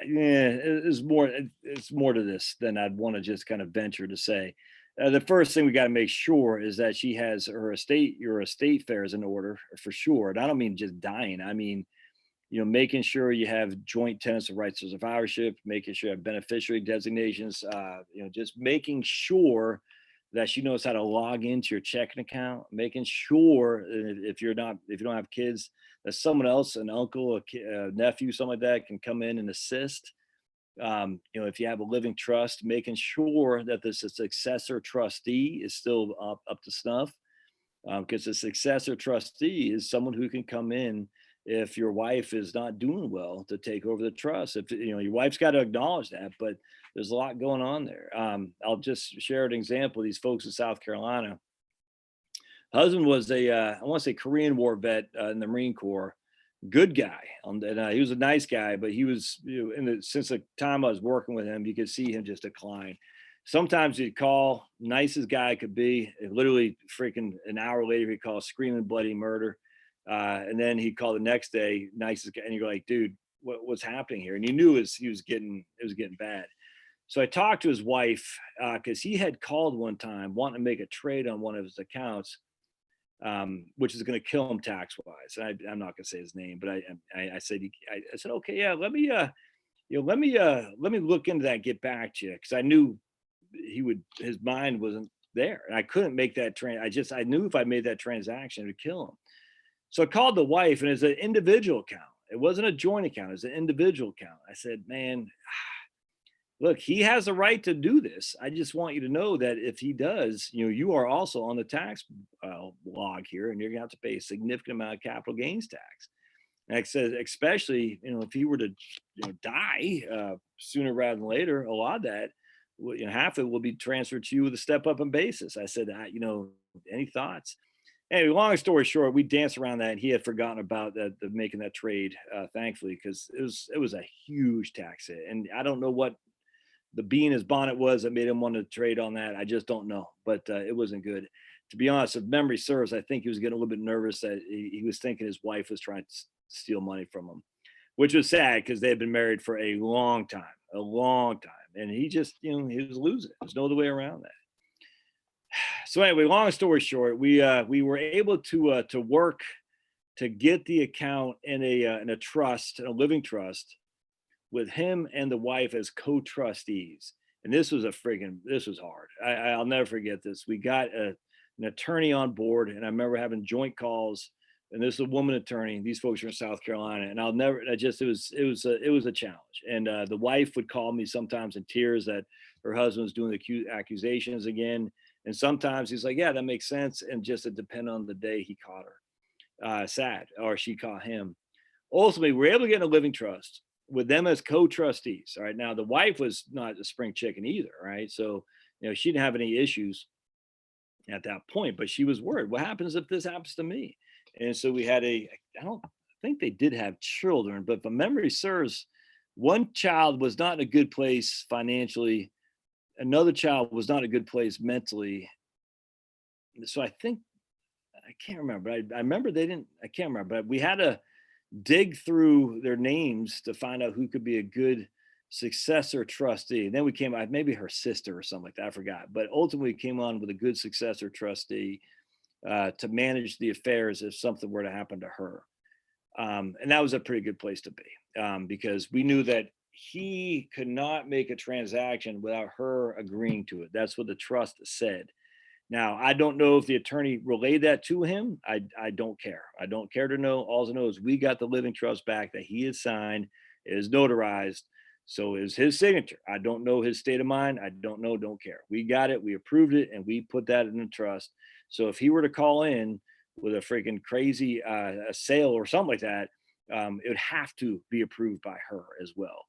yeah, it's more to this than I'd want to just kind of venture to say. The first thing we got to make sure is that she has your estate affairs in order for sure. And I don't mean just dying. I mean, making sure you have joint tenants of rights of survivorship, making sure you have beneficiary designations, just making sure that she knows how to log into your checking account, making sure if you don't have kids, that someone else, an uncle, a nephew, something like that, can come in and assist. If you have a living trust, making sure that the successor trustee is still up to snuff, because the successor trustee is someone who can come in if your wife is not doing well to take over the trust. If your wife's got to acknowledge that, but there's a lot going on there. I'll just share an example. These folks in South Carolina, husband was I want to say Korean War vet in the Marine Corps, good guy, and he was a nice guy, but he was, since the time I was working with him, you could see him just decline. Sometimes he'd call, nicest guy could be, literally freaking an hour later he'd call screaming bloody murder, and then he'd call the next day, nicest guy, and you're like, dude, what's happening here? And you knew it was getting bad. So I talked to his wife, because he had called one time wanting to make a trade on one of his accounts, which is going to kill him tax wise. I'm not going to say his name, but I said, okay, yeah, let me look into that and get back to you, because I knew his mind wasn't there, and I couldn't make that I knew if I made that transaction, it would kill him. So I called the wife, and it's an individual account. It wasn't a joint account. It's an individual account. I said, man, look, he has the right to do this. I just want you to know that if he does, you are also on the tax log here, and you're going to have to pay a significant amount of capital gains tax. And I said, especially, if he were to die sooner rather than later, a lot of that, half of it will be transferred to you with a step up in basis. I said, any thoughts? Anyway, long story short, we danced around that, and he had forgotten about making that trade, thankfully, because it was a huge tax hit. And I don't know what the bee in his bonnet was that made him want to trade on that. I just don't know, but it wasn't good. To be honest, if memory serves, I think he was getting a little bit nervous that he was thinking his wife was trying to steal money from him, which was sad because they had been married for a long time. And he just, he was losing it. There's no other way around that. So anyway, long story short, we were able to work to get the account in a trust, a living trust, with him and the wife as co-trustees. And this was hard. I'll never forget this. We got an attorney on board, and I remember having joint calls, and this is a woman attorney. These folks are in South Carolina, and it was a challenge. And the wife would call me sometimes in tears that her husband was doing the accusations again. And sometimes he's like, yeah, that makes sense. And just it depended on the day he caught her, sad, or she caught him. Ultimately, we were able to get in a living trust with them as co-trustees. All right. Now the wife was not a spring chicken either. Right. So, she didn't have any issues at that point, but she was worried. What happens if this happens to me? And so we had I don't think they did have children, but if memory serves, one child was not in a good place financially. Another child was not in a good place mentally. So I can't remember. I remember I can't remember, but we had to dig through their names to find out who could be a good successor trustee. And then we came out, maybe her sister or something like that, I forgot. But ultimately came on with a good successor trustee to manage the affairs if something were to happen to her. And that was a pretty good place to be, because we knew that he could not make a transaction without her agreeing to it. That's what the trust said. Now, I don't know if the attorney relayed that to him. I don't care. I don't care to know. All I know is we got the living trust back that he had signed. It is notarized. So it was his signature. I don't know his state of mind. I don't know. Don't care. We got it. We approved it, and we put that in the trust. So if he were to call in with a freaking crazy a sale or something like that, it would have to be approved by her as well.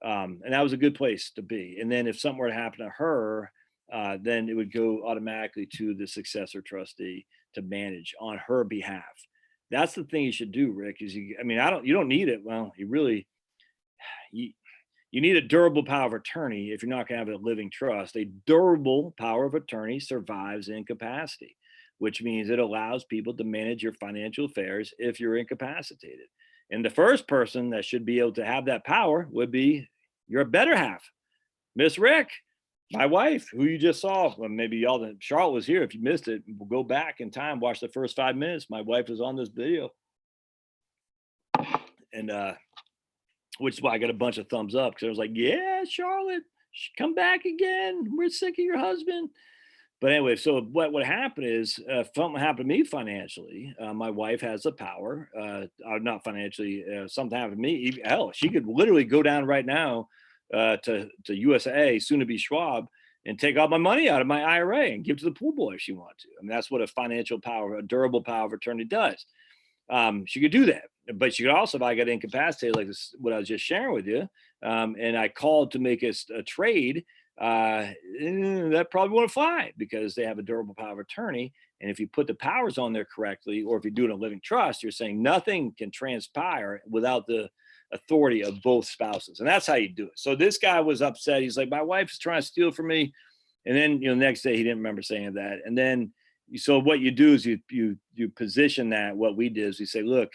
And that was a good place to be. And then if something were to happen to her, then it would go automatically to the successor trustee to manage on her behalf. That's the thing you should do, Rick. Is you don't need it. Well, you, you need a durable power of attorney if you're not going to have a living trust. A durable power of attorney survives incapacity, which means it allows people to manage your financial affairs if you're incapacitated. And the first person that should be able to have that power would be your better half, Miss Rick, my wife, who you just saw. Well, maybe y'all, Charlotte was here. If you missed it, we'll go back in time, watch the first 5 minutes. My wife was on this video. And which is why I got a bunch of thumbs up, because I was like, yeah, Charlotte, come back again. We're sick of your husband. But anyway, so what happened is, if something happened to me financially, my wife has the power, not financially, something happened to me. Hell, she could literally go down right now to USA, soon to be Schwab, and take all my money out of my IRA and give to the pool boy if she wanted to. I mean, that's what a financial power, a durable power of attorney does. She could do that, but she could also, if I got incapacitated, like this, what I was just sharing with you, and I called to make a trade, that probably won't fly because they have a durable power of attorney. And if you put the powers on there correctly, or if you do it in a living trust, you're saying nothing can transpire without the authority of both spouses. And that's how you do it. So this guy was upset. He's like, my wife is trying to steal from me. And then, next day he didn't remember saying that. And then, so what you do is you position that. What we did is we say, look,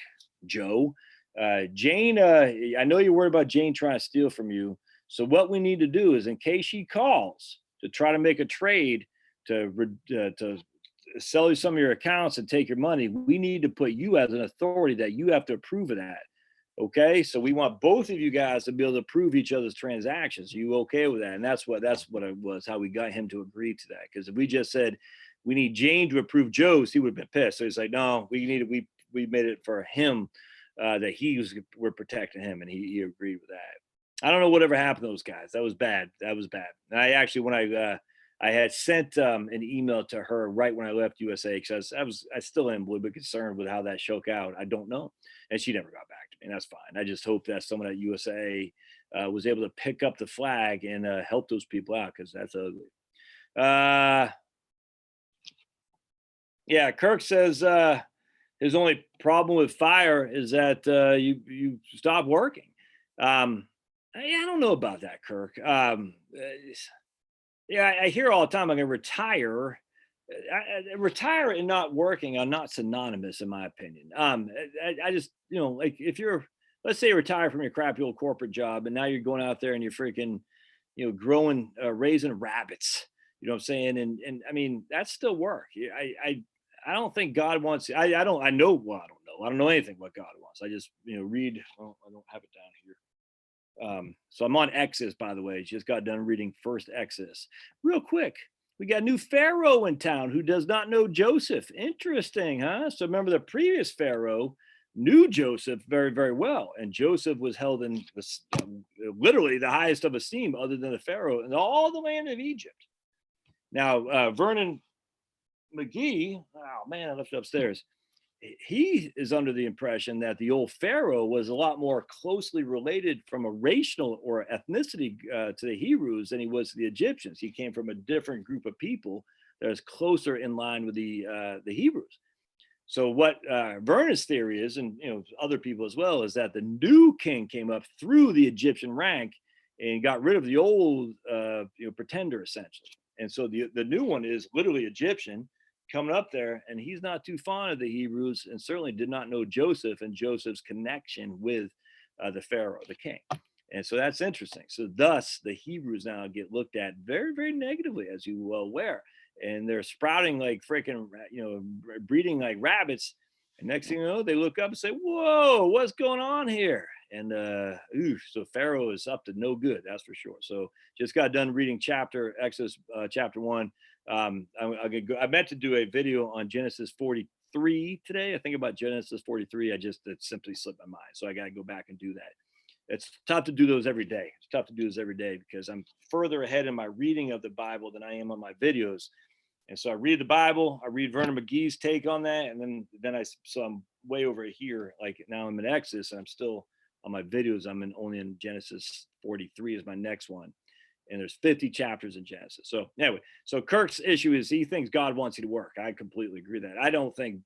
Joe, Jane, I know you're worried about Jane trying to steal from you. So what we need to do is, in case she calls to try to make a trade to sell you some of your accounts and take your money, we need to put you as an authority that you have to approve of that. Okay, so we want both of you guys to be able to approve each other's transactions. Are you okay with that? And that's what it was, how we got him to agree to that. Because if we just said we need Jane to approve Joe's, he would have been pissed. So he's like, no, we made it for him, that we're protecting him, and he agreed with that. I don't know whatever happened to those guys. That was bad. And I actually, when I had sent an email to her right when I left USA, because I still am a little bit concerned with how that shook out. I don't know, and she never got back to me. And that's fine. I just hope that someone at USA was able to pick up the flag and help those people out, because that's ugly. Yeah, Kirk says his only problem with fire is that you stop working. I don't know about that, Kirk. Yeah, I hear all the time I'm going to retire. Retire and not working are not synonymous, in my opinion. I just, like, if let's say you retire from your crappy old corporate job, and now you're going out there and you're freaking, growing, raising rabbits. You know what I'm saying? And I mean, that's still work. I don't think God wants. I don't know. Well, I don't know. I don't know anything what God wants. I just, read. Oh, I don't have it down here. So I'm on Exodus, by the way. Just got done reading first Exodus. Real quick, we got a new Pharaoh in town who does not know Joseph. Interesting, huh? So remember, the previous Pharaoh knew Joseph very, very well. And Joseph was held in literally the highest of esteem other than the Pharaoh in all the land of Egypt. Now, Vernon McGee, oh man, I left it upstairs. He is under the impression that the old Pharaoh was a lot more closely related from a racial or ethnicity to the Hebrews than he was to the Egyptians. He came from a different group of people that is closer in line with the Hebrews. So what Vernon's theory is, and other people as well, is that the new king came up through the Egyptian rank and got rid of the old pretender, essentially. And so the new one is literally Egyptian, coming up there, and he's not too fond of the Hebrews, and certainly did not know Joseph and Joseph's connection with the Pharaoh, the king. And so that's interesting. So thus the Hebrews now get looked at very, very negatively, as you well aware. And they're sprouting like freaking, breeding like rabbits. And next thing you know, they look up and say, whoa, what's going on here? And so Pharaoh is up to no good, that's for sure. So just got done reading Exodus chapter 1. I meant to do a video on Genesis 43 today. I think about Genesis 43. It simply slipped my mind. So I got to go back and do that. It's tough to do those every day. It's tough to do this every day because I'm further ahead in my reading of the Bible than I am on my videos. And so I read the Bible, I read Vernon McGee's take on that. And so I'm way over here. Like now I'm in Exodus and I'm still on my videos. Only in Genesis 43 is my next one. And there's 50 chapters in Genesis. So anyway, so Kirk's issue is he thinks God wants you to work. I completely agree with that. I don't think,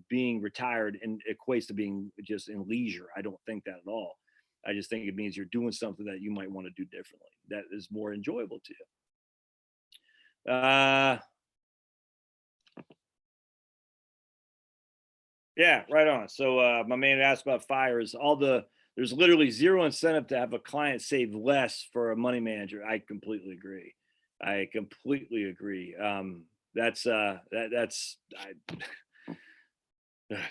being retired and equates to being just in leisure. I don't think that at all. I just think it means you're doing something that you might want to do differently. That is more enjoyable to you. Yeah, right on. So my man asked about fires. There's literally zero incentive to have a client save less for a money manager. I completely agree. That's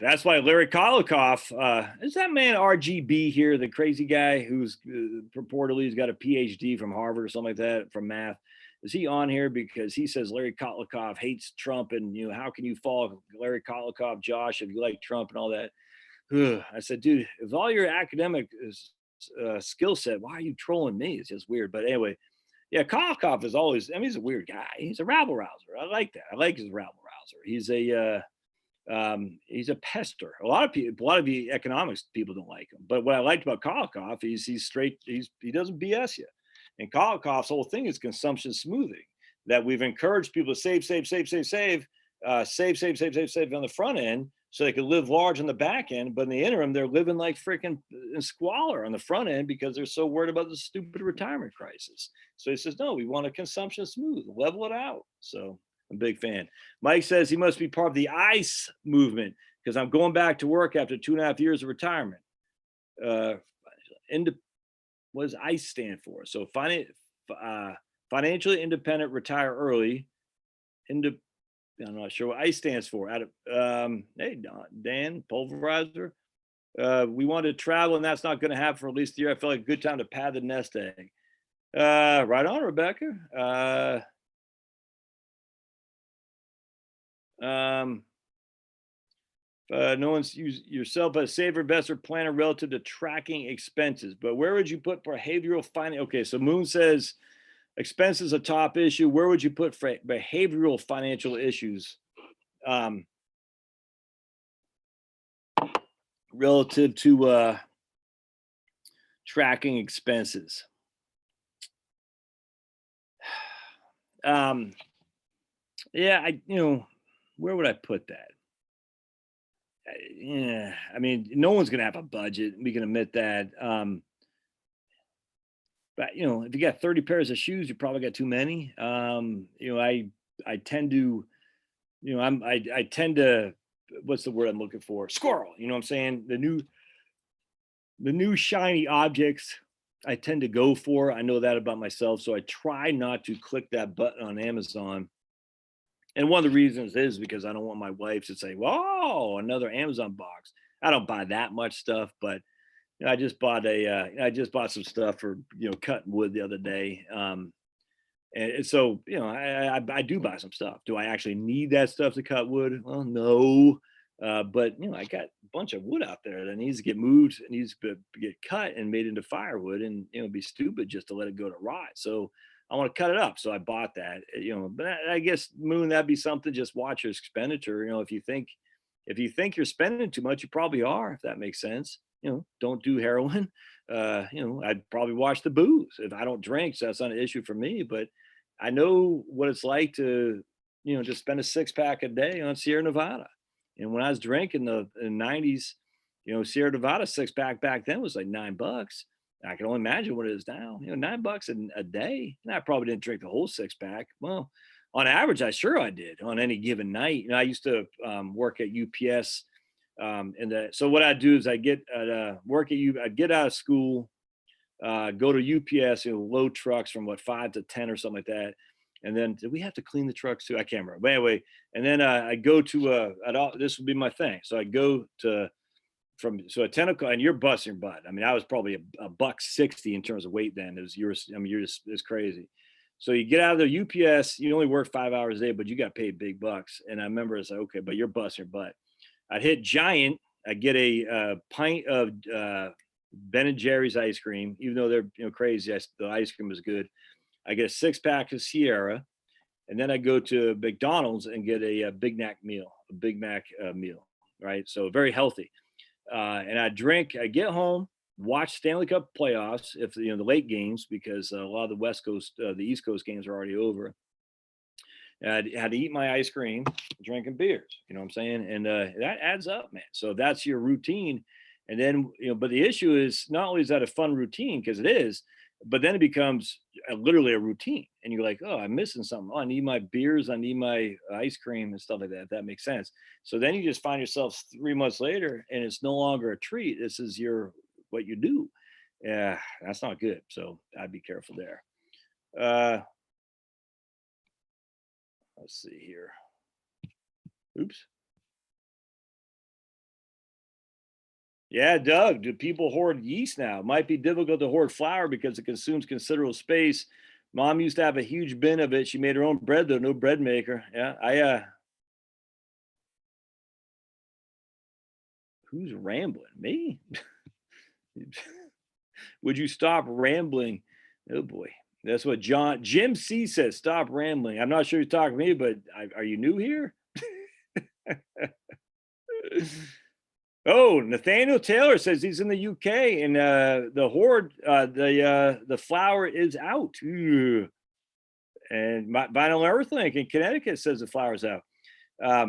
that's why Larry Kolikoff, is that man RGB here, the crazy guy who's purportedly has got a PhD from Harvard or something like that from math. Is he on here because he says Larry Kolikoff hates Trump and how can you follow Larry Kolikoff, Josh, if you like Trump and all that? I said, dude, if all your academic skill set, why are you trolling me? It's just weird. But anyway, yeah, Kolikoff is always, he's a weird guy. He's a rabble rouser. I like that. I like his rabble rouser. He's a pester. A lot of the economics people don't like him. But what I liked about Kolikoff is he's straight. He doesn't BS you. And Kolikoff's whole thing is consumption smoothing. That we've encouraged people to save on the front end so they can live large on the back end. But in the interim, they're living like freaking in squalor on the front end because they're so worried about the stupid retirement crisis. So he says, no, we want a consumption smooth, level it out. So I'm a big fan. Mike says he must be part of the ICE movement because I'm going back to work after 2.5 years of retirement. What does ICE stand for? So financially independent, retire early. I'm not sure what ICE stands for. Hey, Dan, pulverizer. We want to travel, and that's not going to happen for at least a year. I feel like a good time to pad the nest egg. Right on, Rebecca. No one's used yourself as a saver, investor, planner relative to tracking expenses. But where would you put behavioral finance? Okay, so Moon says expenses a top issue. Where would you put behavioral financial issues relative to tracking expenses? Yeah, where would I put that? Yeah, no one's gonna have a budget. We can admit that. But if you got 30 pairs of shoes, you probably got too many. I tend to, I tend to, what's the word I'm looking for? Squirrel. You know what I'm saying? The new shiny objects I tend to go for. I know that about myself. So I try not to click that button on Amazon. And one of the reasons is because I don't want my wife to say, "Whoa, another Amazon box." I don't buy that much stuff, but I just bought some stuff for cutting wood the other day. And so I do buy some stuff. Do I actually need that stuff to cut wood? Well, no. But I got a bunch of wood out there that needs to get moved, it needs to get cut and made into firewood, and it'd be stupid just to let it go to rot. So I want to cut it up. So I bought that. But I guess, Moon, that'd be something. Just watch your expenditure. If you think you're spending too much, you probably are. If that makes sense. Don't do heroin. I'd probably watch the booze. If I don't drink, so that's not an issue for me. But I know what it's like to just spend a 6-pack a day on Sierra Nevada. And when I was drinking in the 90s, Sierra Nevada 6-pack back then was like $9. I can only imagine what it is now. $9 a day. And I probably didn't drink the whole 6-pack. Well, on average, I did on any given night. I used to work at UPS. So what I do is I get work at I'd get out of school go to UPS, load trucks from 5 to 10 or something like that. And then did we have to clean the trucks too? I can't remember. But anyway, and then I go to this would be my thing. So I go to at 10 o'clock, and you're busting your butt. I mean, I was probably a $1.60 in terms of weight then. You're just, it's crazy. So you get out of the UPS, you only work 5 hours a day, but you got paid big bucks. And I remember it's like, okay, but you're busting your butt. I'd hit Giant. I get a pint of Ben and Jerry's ice cream, even though they're crazy. The ice cream is good. I get a 6-pack of Sierra, and then I go to McDonald's and get a Big Mac meal, right? So very healthy. And I get home, watch Stanley Cup playoffs, if the late games, because a lot of the West Coast, the East Coast games are already over. And I had to eat my ice cream, drinking beers, you know what I'm saying? And that adds up, man. So that's your routine. And then, but the issue is not only is that a fun routine, because it is, but then it becomes literally a routine. And you're like, oh, I'm missing something. Oh, I need my beers. I need my ice cream and stuff like that. If that makes sense. So then you just find yourself 3 months later and it's no longer a treat. This is what you do. Yeah, that's not good. So I'd be careful there. Let's see here. Oops. Yeah, Doug, do people hoard yeast now? It might be difficult to hoard flour because it consumes considerable space. Mom used to have a huge bin of it. She made her own bread, though, no bread maker. Yeah, who's rambling? Me? Would you stop rambling? Oh boy. That's what Jim C says. Stop rambling. I'm not sure you're talking to me, but are you new here? Oh, Nathaniel Taylor says he's in the UK and the hoard, the flour is out. Ugh. And Vinyl Earthlink in Connecticut says the flour's out. All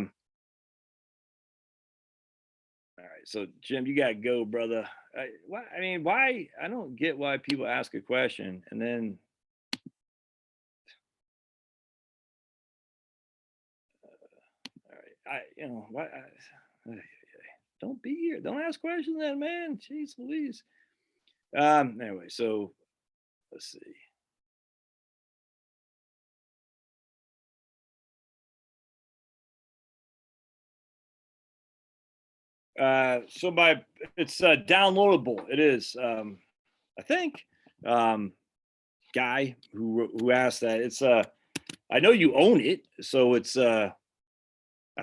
right, so Jim, you gotta go, brother. Why? I don't get why people ask a question and then. All right, why? Don't be here. Don't ask questions then, man. Jeez Louise. Anyway, so let's see. So it's downloadable. It is. I think. Guy who asked that. It's I know you own it, so it's I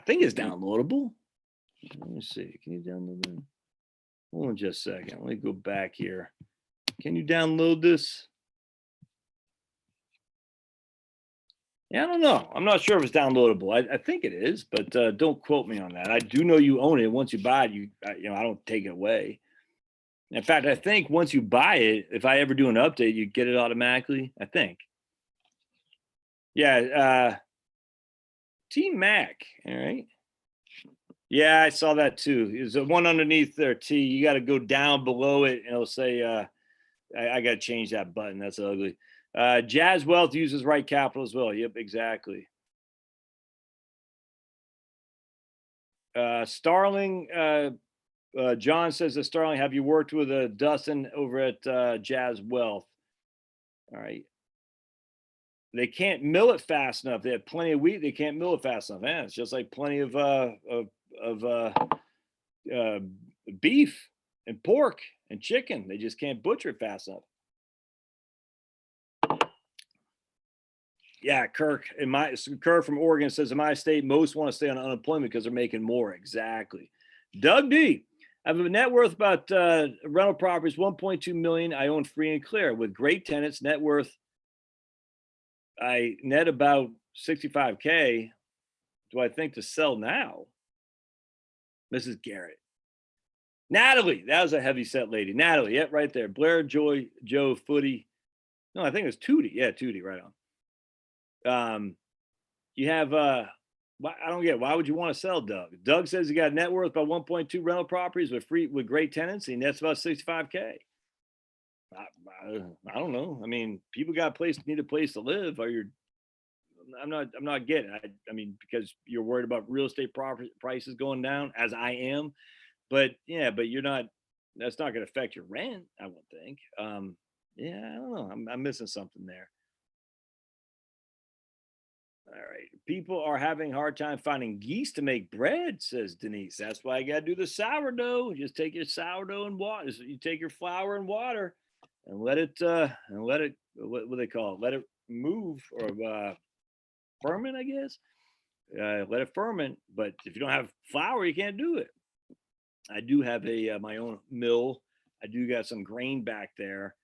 think it's downloadable. Let me see. Can you download it? Hold on just a second. Let me go back here. Can you download this? Yeah, I don't know. I'm not sure if it's downloadable. I think it is, but don't quote me on that. I do know you own it. Once you buy it, I don't take it away. In fact, I think once you buy it, if I ever do an update, you get it automatically. I think. Yeah, Team Mac. All right. Yeah, I saw that too. There's a one underneath there, T. You got to go down below it, and it'll say, I got to change that button. That's ugly. Jazz Wealth uses Right Capital as well. Yep, exactly. Starling, John says that Starling, have you worked with Dustin over at Jazz Wealth? All right. They can't mill it fast enough. They have plenty of wheat. They can't mill it fast enough. Man, it's just like plenty of beef and pork and chicken. They just can't butcher it fast enough. Yeah, Kirk from Oregon says in my state, most want to stay on unemployment because they're making more. Exactly. Doug D. I have a net worth about rental properties 1.2 million. I own free and clear with great tenants. Net worth I net about 65K. Do I think to sell now? Mrs. Garrett. Natalie, that was a heavy set lady. Natalie, yep, right there. Blair, Joy, Joe, Footy. No, I think it was Tootie. Yeah, Tootie, right on. You have I don't get why would you want to sell, Doug? Doug says he got a net worth about 1.2 rental properties with great tenants, and that's about 65K. I don't know. I mean, people need a place to live. I'm not getting it. I mean, because you're worried about real estate property prices going down, as I am. But yeah, but you're not. That's not going to affect your rent, I won't think. Yeah, I don't know. I'm missing something there. All right. People are having a hard time finding yeast to make bread, says Denise. That's why you got to do the sourdough. Just take your sourdough and water. You take your flour and water and let it, what do they call it? Let it move or ferment, I guess. Let it ferment. But if you don't have flour, you can't do it. I do have my own mill. I do got some grain back there.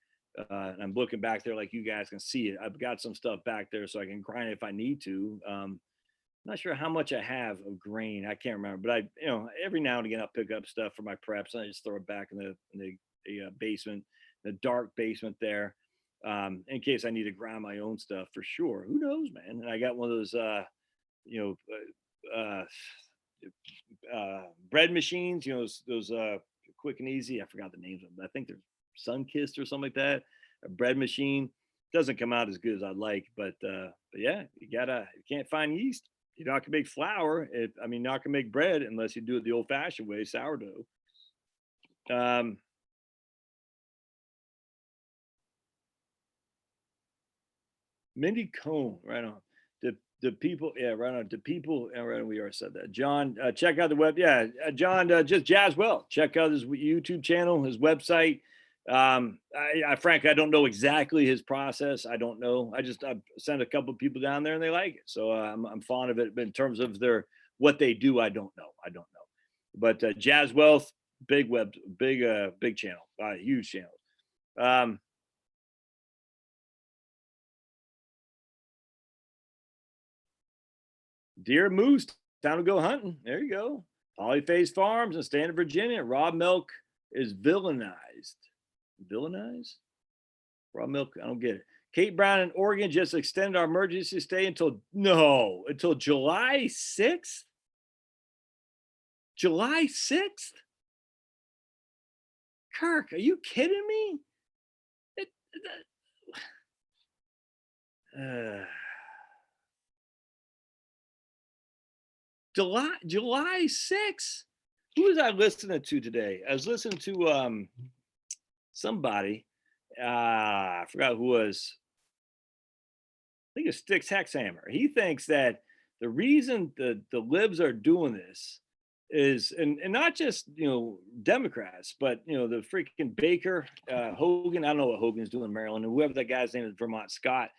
And I'm looking back there like you guys can see it. I've got some stuff back there so I can grind it if I need to. Not sure how much I have of grain. I can't remember, but every now and again I'll pick up stuff for my preps and I just throw it back in the basement, the dark basement there, in case I need to grind my own stuff for sure. Who knows, man? And I got one of those, you know, uh, bread machines. Those quick and easy. I forgot the names of them. I think they're Sunkist or something like that. A bread machine doesn't come out as good as I'd like, but yeah, you can't find yeast. You're not gonna make flour. Not gonna make bread unless you do it the old-fashioned way, sourdough. Um, Mindy Cohn, right on. The people, yeah, right on. The people, yeah, right on. We already said that. John, check out the web. Yeah, John, just Jazz. Check out his YouTube channel, his website. Frankly, I don't know exactly his process. I don't know. I sent a couple of people down there and they like it, so I'm fond of it. But in terms of what they do, I don't know. But Jazz Wealth, big big channel, huge channel. Deer moose, time to go hunting. There you go. Polyface Farms in Standard, Virginia. Raw milk is villainized. Villainized? Raw milk, I don't get it. Kate Brown in Oregon just extended our emergency stay until July 6th. July 6th? Kirk, are you kidding me? July 6th. Who was I listening to today? I was listening to somebody. I forgot who was. I think it's Sticks Hexhammer. He thinks that the reason the libs are doing this is, and not just Democrats, but the freaking Baker, Hogan. I don't know what Hogan's doing in Maryland, and whoever that guy's name is, Vermont Scott.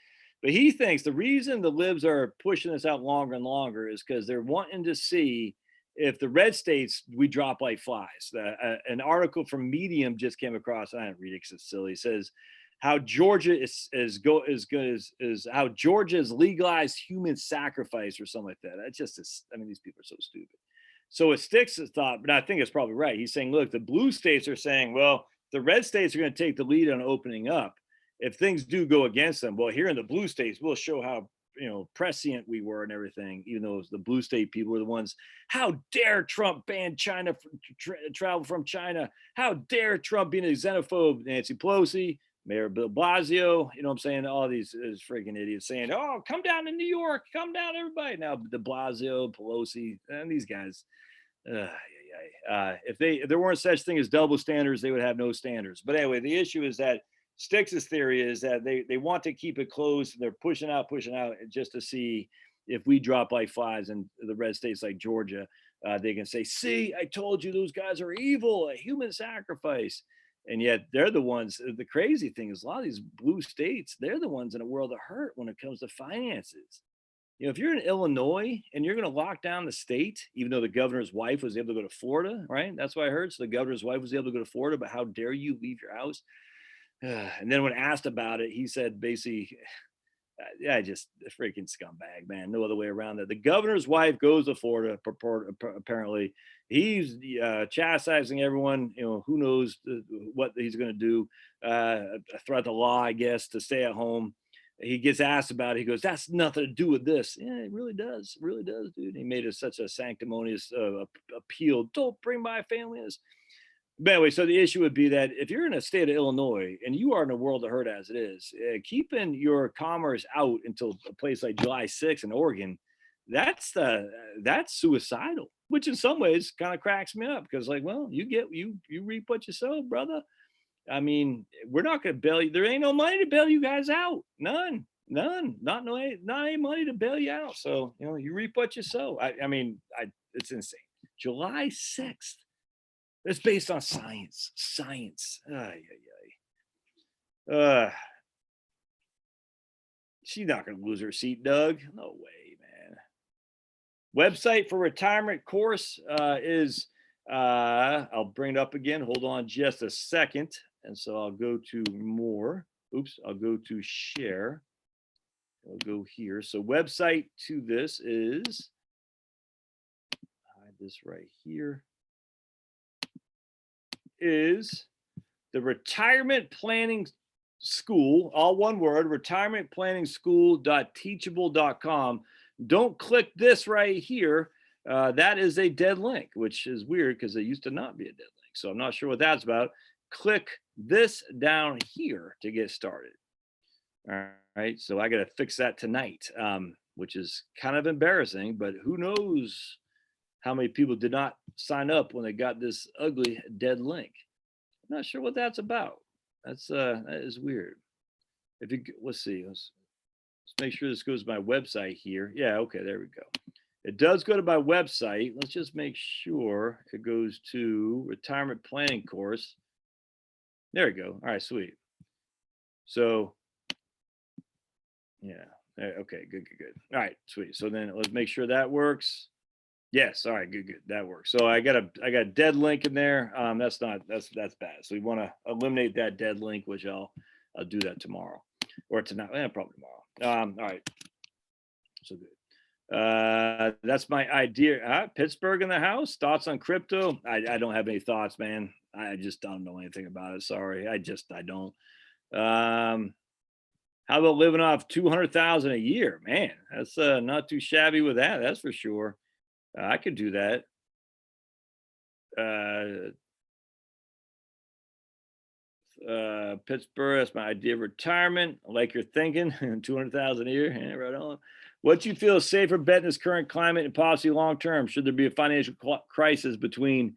But he thinks the reason the libs are pushing this out longer and longer is because they're wanting to see if the red states we drop like flies. An article from Medium just came across. I didn't read it because it's silly. It says how Georgia is how Georgia has legalized human sacrifice or something like that. That's just these people are so stupid. So it sticks to thought, but I think it's probably right. He's saying, look, the blue states are saying, well, the red states are going to take the lead on opening up. If things do go against them, well, here in the blue states, we'll show how prescient we were and everything, even though the blue state people were the ones. How dare Trump ban China travel from China? How dare Trump being a xenophobe? Nancy Pelosi, Mayor Bill Blasio, you know what I'm saying? All these freaking idiots saying, oh, come down to New York, come down, everybody. Now de Blasio, Pelosi, and these guys. If there weren't such thing as double standards, they would have no standards. But anyway, the issue is that Stix's theory is that they want to keep it closed. They're pushing out just to see if we drop like flies in the red states like Georgia. They can say, see, I told you those guys are evil, a human sacrifice. And yet they're the ones. The crazy thing is a lot of these blue states, they're the ones in a world of hurt when it comes to finances. If you're in Illinois and you're going to lock down the state, even though the governor's wife was able to go to Florida, right? That's what I heard. So the governor's wife was able to go to Florida, but how dare you leave your house? And then when asked about it, he said basically, yeah, just a freaking scumbag, man. No other way around that. The governor's wife goes to Florida, apparently. He's chastising everyone. Who knows what he's going to do. Threat the law, I guess, to stay at home. He gets asked about it. He goes, that's nothing to do with this. Yeah, it really does. It really does, dude. He made such a sanctimonious appeal. Don't bring my family in this. But anyway, so the issue would be that if you're in a state of Illinois and you are in a world of hurt as it is, keeping your commerce out until a place like July 6th in Oregon, that's suicidal, which in some ways kind of cracks me up because, like, well, you reap what you sow, brother. I mean, we're not going to bail you. There ain't no money to bail you guys out. None, not any money to bail you out. So, you reap what you sow. I mean, it's insane. July 6th. It's based on science. Science. She's not going to lose her seat, Doug. No way, man. Website for retirement course is, I'll bring it up again. Hold on just a second. And so I'll go to more. Oops, I'll go to share. I'll go here. So website to this is, hide this right here, is the Retirement Planning School, all one word, retirementplanningschool.teachable.com. Don't click this right here. That is a dead link, which is weird because it used to not be a dead link. So I'm not sure what that's about. Click this down here to get started. All right. So I got to fix that tonight, which is kind of embarrassing, but who knows how many people did not sign up when they got this ugly dead link. I'm not sure what that's about. That is weird. Let's see. Let's make sure this goes to my website here. Yeah. Okay. There we go. It does go to my website. Let's just make sure it goes to retirement planning course. There we go. All right, sweet. So, yeah. Okay, good. All right, sweet. So then let's make sure that works. Yes. All right, good. That works. So I got a dead link in there. That's bad. So we want to eliminate that dead link, which I'll do that tomorrow or tonight. Probably tomorrow. All right. So good. That's my idea. Pittsburgh in the house. Thoughts on crypto? I don't have any thoughts, man. I just don't know anything about it. Sorry. I don't. How about living off 200,000 a year? Man, that's not too shabby with that. That's for sure. I could do that. Pittsburgh, that's my idea of retirement. I like your thinking. 200,000 a year. Yeah, right on. What do you feel is safer bet in this current climate and policy long term? Should there be a financial crisis between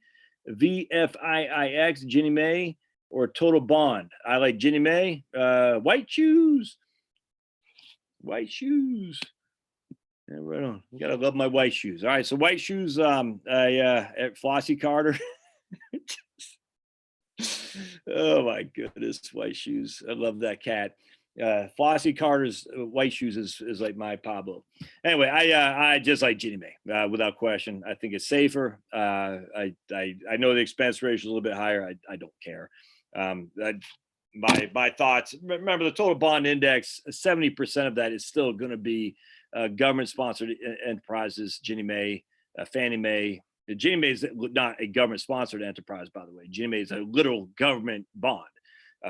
VFIIX, Ginnie Mae, or total bond? I like Ginnie Mae. White shoes. White shoes. Yeah, right on. You gotta love my white shoes. All right, so white shoes. Flossie Carter. Oh my goodness, white shoes. I love that cat. Flossie Carter's white shoes is like my Pablo. Anyway, I just like Ginnie Mae without question. I think it's safer. I know the expense ratio is a little bit higher. I don't care. My thoughts. Remember the total bond index. 70% of that is still going to be government sponsored enterprises. Ginnie Mae, Fannie Mae. Ginnie Mae is not a government sponsored enterprise, by the way. Ginnie Mae is a literal government bond.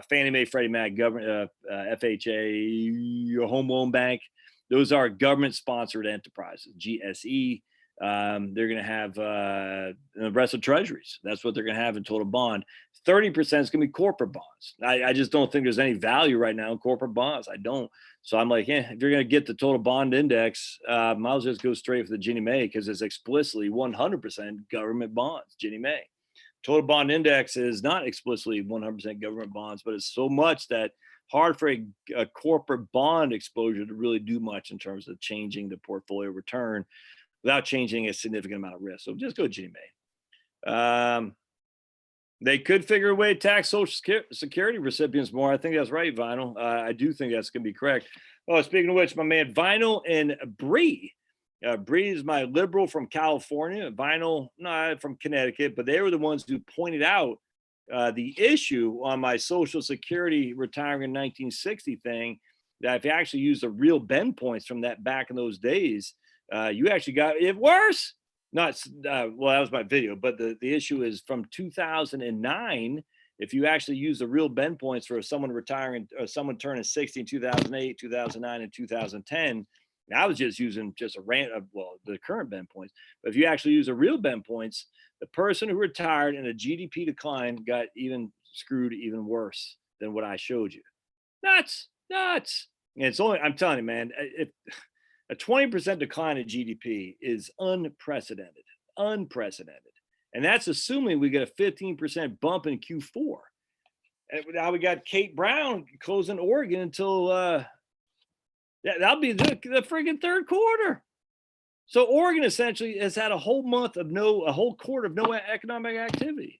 Fannie Mae, Freddie Mac, government, FHA, Home Loan Bank. Those are government sponsored enterprises. GSE. They're going to have the rest of treasuries. That's what they're going to have in total bond. 30% is going to be corporate bonds. I just don't think there's any value right now in corporate bonds. I don't. So I'm like, if you're going to get the total bond index, might as well just go straight for the Ginnie Mae because it's explicitly 100% government bonds, Ginnie Mae. Total bond index is not explicitly 100% government bonds, but it's so much that hard for a corporate bond exposure to really do much in terms of changing the portfolio return without changing a significant amount of risk. So just go Ginnie Mae. They could figure a way to tax Social Security recipients more. I think that's right, Vinyl. I do think that's going to be correct. Oh, speaking of which, my man Vinyl and Bree. Bree is my liberal from California. Vinyl, not from Connecticut, but they were the ones who pointed out the issue on my Social Security retiring in 1960 thing, that if you actually use the real bend points from that back in those days, you actually got it worse. Not well, that was my video, but the issue is from 2009. If you actually use the real bend points for someone retiring or someone turning 60 in 2008, 2009, and 2010, I was just using just the current bend points. But if you actually use the real bend points, the person who retired in a GDP decline got even screwed even worse than what I showed you. Nuts. And it's only, I'm telling you, man, a 20% decline in GDP is unprecedented. And that's assuming we get a 15% bump in Q4. And now we got Kate Brown closing Oregon until that'll be the friggin' third quarter. So Oregon essentially has had a whole quarter of no economic activity.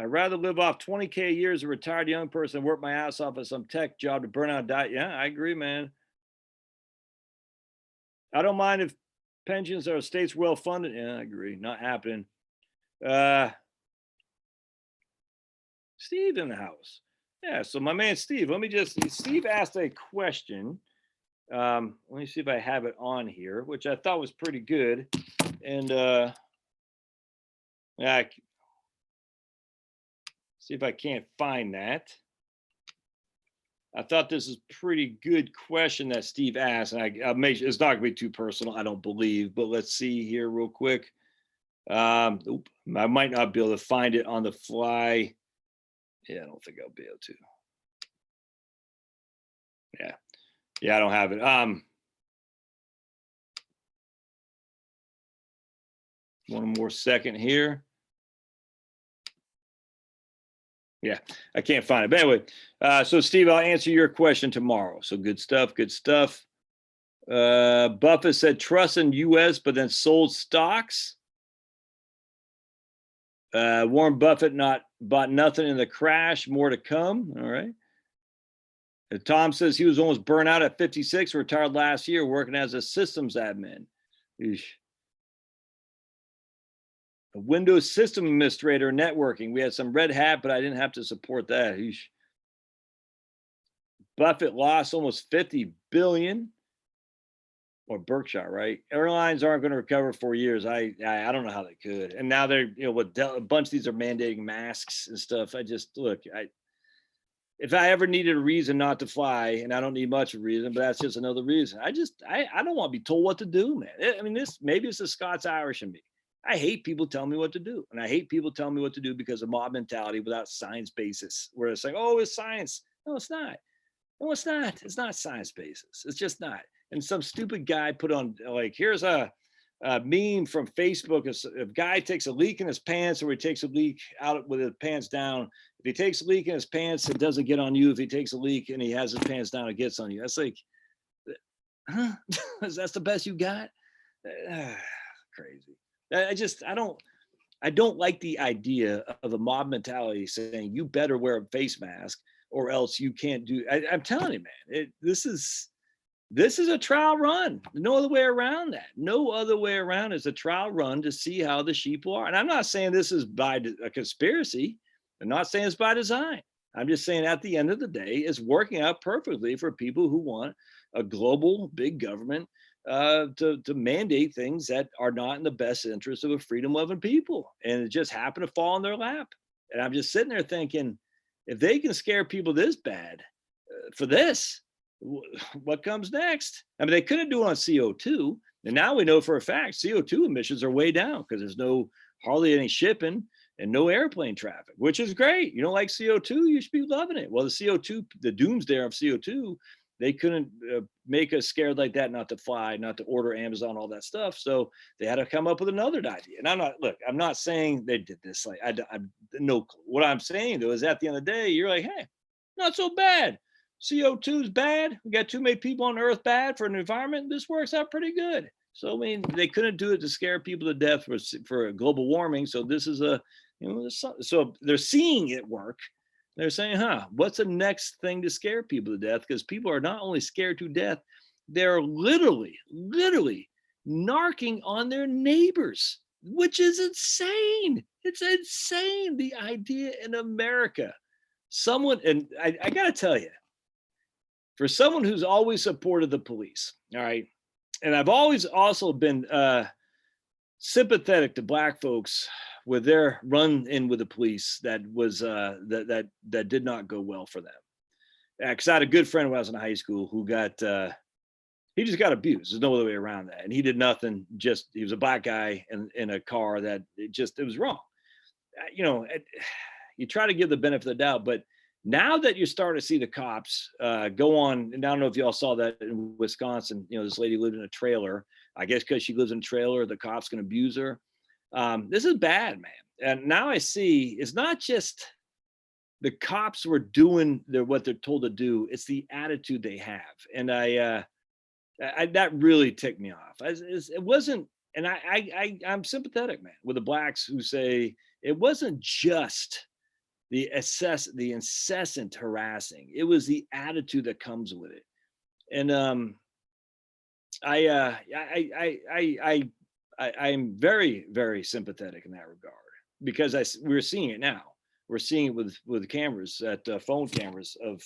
I'd rather live off 20K a year as a retired young person and work my ass off at some tech job to burn out and die. Yeah, I agree, man. I don't mind if pensions are states well funded. Yeah, I agree. Not happening. Steve in the house. Yeah, so my man Steve, Steve asked a question. Let me see if I have it on here, which I thought was pretty good. And yeah, see if I can't find that. I thought this is a pretty good question that Steve asked. And I'll make it's not gonna be too personal, I don't believe, but let's see here real quick. I might not be able to find it on the fly. Yeah, I don't think I'll be able to. Yeah, I don't have it. One more second here. Yeah, I can't find it. But anyway, so Steve, I'll answer your question tomorrow. So good stuff, good stuff. Buffett said trust in US, but then sold stocks. Warren Buffett bought nothing in the crash, more to come. All right. Tom says he was almost burnt out at 56, retired last year, working as a systems admin. Eesh. A Windows system administrator, networking. We had some Red Hat, but I didn't have to support that. Eesh. Buffett lost almost 50 billion. Or Berkshire, right? Airlines aren't going to recover for years. I don't know how they could. And now they're, a bunch of these are mandating masks and stuff. If I ever needed a reason not to fly, and I don't need much of a reason, but that's just another reason. I don't want to be told what to do, man. I mean, maybe it's the Scots Irish in me. I hate people telling me what to do. And I hate people telling me what to do because of mob mentality without science basis, where it's like, oh, it's science. No, it's not. No, it's not. It's not science basis. It's just not. And some stupid guy put on, like, here's a meme from Facebook. If a guy takes a leak in his pants, or he takes a leak out with his pants down, if he takes a leak in his pants, it doesn't get on you. If he takes a leak and he has his pants down, it gets on you. That's like, huh? That's the best you got? Crazy. I don't like the idea of a mob mentality saying you better wear a face mask or else you can't do. I'm telling you, man, this is a trial run. No other way around that. No other way around is a trial run to see how the sheep are. And I'm not saying this is by a conspiracy. I'm not saying it's by design. I'm just saying at the end of the day, it's working out perfectly for people who want a global big government to mandate things that are not in the best interest of a freedom-loving people. And it just happened to fall in their lap. And I'm just sitting there thinking, if they can scare people this bad for this, what comes next? I mean, they couldn't do it on CO2. And now we know for a fact CO2 emissions are way down because there's hardly any shipping and no airplane traffic, which is great. You don't like CO2, you should be loving it. Well, the CO2, the doomsday of CO2, they couldn't make us scared like that not to fly, not to order Amazon, all that stuff. So they had to come up with another idea. And I'm not saying they did this. Like, I no clue. What I'm saying though is at the end of the day, you're like, hey, not so bad. CO2 is bad. We got too many people on Earth bad for an environment. This works out pretty good. So, I mean, they couldn't do it to scare people to death for global warming. So this is so they're seeing it work. They're saying, what's the next thing to scare people to death? Because people are not only scared to death, they're literally narking on their neighbors, which is insane. It's insane. The idea in America, and I got to tell you, for someone who's always supported the police, all right, and I've always also been sympathetic to Black folks with their run-in with the police that was that did not go well for them. Because I had a good friend when I was in high school who he just got abused. There's no other way around that, and he did nothing. Just he was a Black guy in a car that it was wrong. You try to give the benefit of the doubt, but now that you're starting to see the cops go on, and I don't know if y'all saw that in Wisconsin, this lady lived in a trailer. I guess because she lives in a trailer, the cops can abuse her. This is bad, man. And now I see it's not just the cops were doing what they're told to do. It's the attitude they have. And that really ticked me off. It wasn't, and I'm sympathetic, man, with the blacks who say it wasn't just the incessant harassing. It was the attitude that comes with it. And I'm very, very sympathetic in that regard because we're seeing it now. We're seeing it with cameras at phone cameras of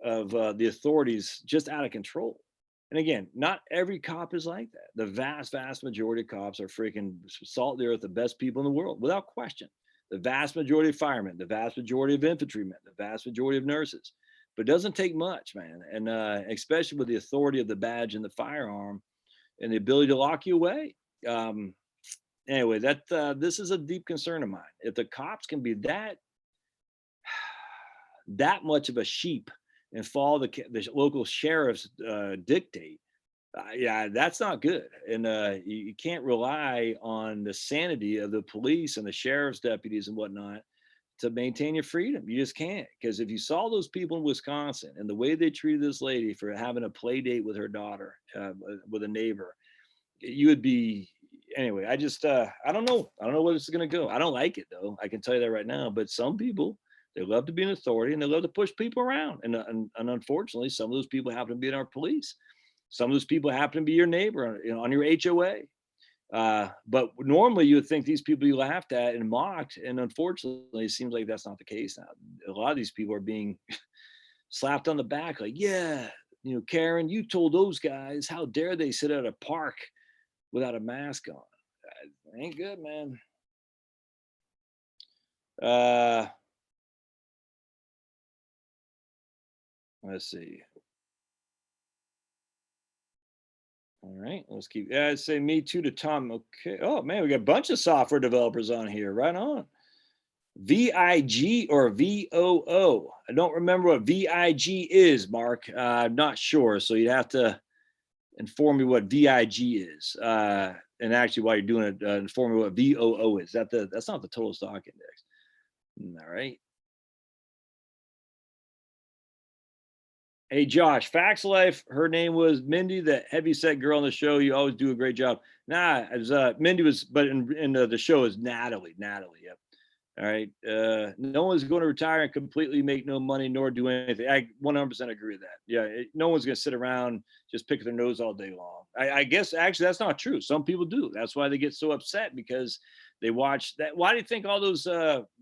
the authorities just out of control. And again, not every cop is like that. The vast majority of cops are freaking salt of the earth, the best people in the world, without question. The vast majority of firemen, the vast majority of infantrymen, the vast majority of nurses. But it doesn't take much, man. And especially with the authority of the badge and the firearm and the ability to lock you away. Anyway, this is a deep concern of mine. If the cops can be that much of a sheep and follow the local sheriff's dictate, yeah, that's not good. And you can't rely on the sanity of the police and the sheriff's deputies and whatnot to maintain your freedom. You just can't. Because if you saw those people in Wisconsin and the way they treated this lady for having a play date with her daughter, with a neighbor, you would be anyway. I don't know. I don't know where this is going to go. I don't like it though. I can tell you that right now. But some people, they love to be an authority and they love to push people around. And unfortunately, some of those people happen to be in our police. Some of those people happen to be your neighbor, on your HOA. But normally you would think these people you laughed at and mocked. And unfortunately, it seems like that's not the case now. A lot of these people are being slapped on the back like, yeah, Karen, you told those guys, how dare they sit at a park without a mask on? Ain't good, man. Let's see. All right, let's keep. Yeah, say me too to Tom. Okay. Oh man, we got a bunch of software developers on here. Right on. VIG or VOO. I don't remember what VIG is, Mark. I'm not sure, so you'd have to inform me what VIG is. And actually, while you're doing it, inform me what VOO is. That's not the total stock index. All right. Hey Josh, Facts Life. Her name was Mindy, the heavyset girl on the show. You always do a great job. Nah, as Mindy was, but in the show is Natalie. Natalie, yep. All right. No one's going to retire and completely make no money nor do anything. I 100% agree with that. Yeah, no one's going to sit around just picking their nose all day long. I guess actually that's not true. Some people do. That's why they get so upset because they watch that. Why do you think all those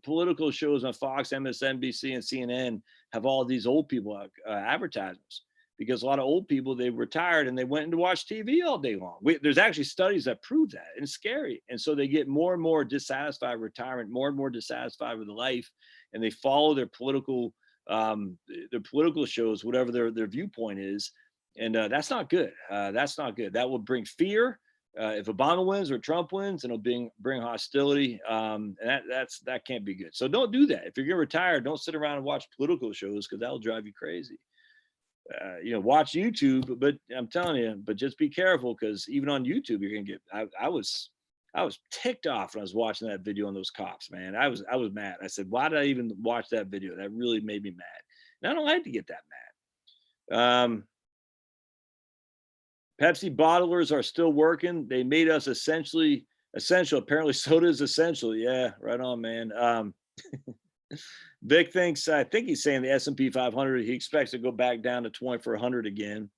political shows on Fox, MSNBC, and CNN have all these old people advertisements? Because a lot of old people, they retired and they went to watch TV all day long. There's actually studies that prove that, and it's scary. And so they get more and more dissatisfied with retirement, more and more dissatisfied with life, and they follow their political shows, whatever their viewpoint is, and that's not good. That's not good. That will bring fear. If Obama wins or Trump wins, it'll bring hostility, and that can't be good. So don't do that. If you're gonna retire, don't sit around and watch political shows because that'll drive you crazy. Watch YouTube, but I'm telling you, but just be careful because even on YouTube, you're gonna get. I was ticked off when I was watching that video on those cops, man. I was mad. I said, why did I even watch that video? That really made me mad. And I don't like to get that mad. Pepsi bottlers are still working. They made us essential. Apparently, soda is essential. Yeah, right on, man. Vic thinks, I think he's saying the S&P 500, he expects to go back down to 2400 again.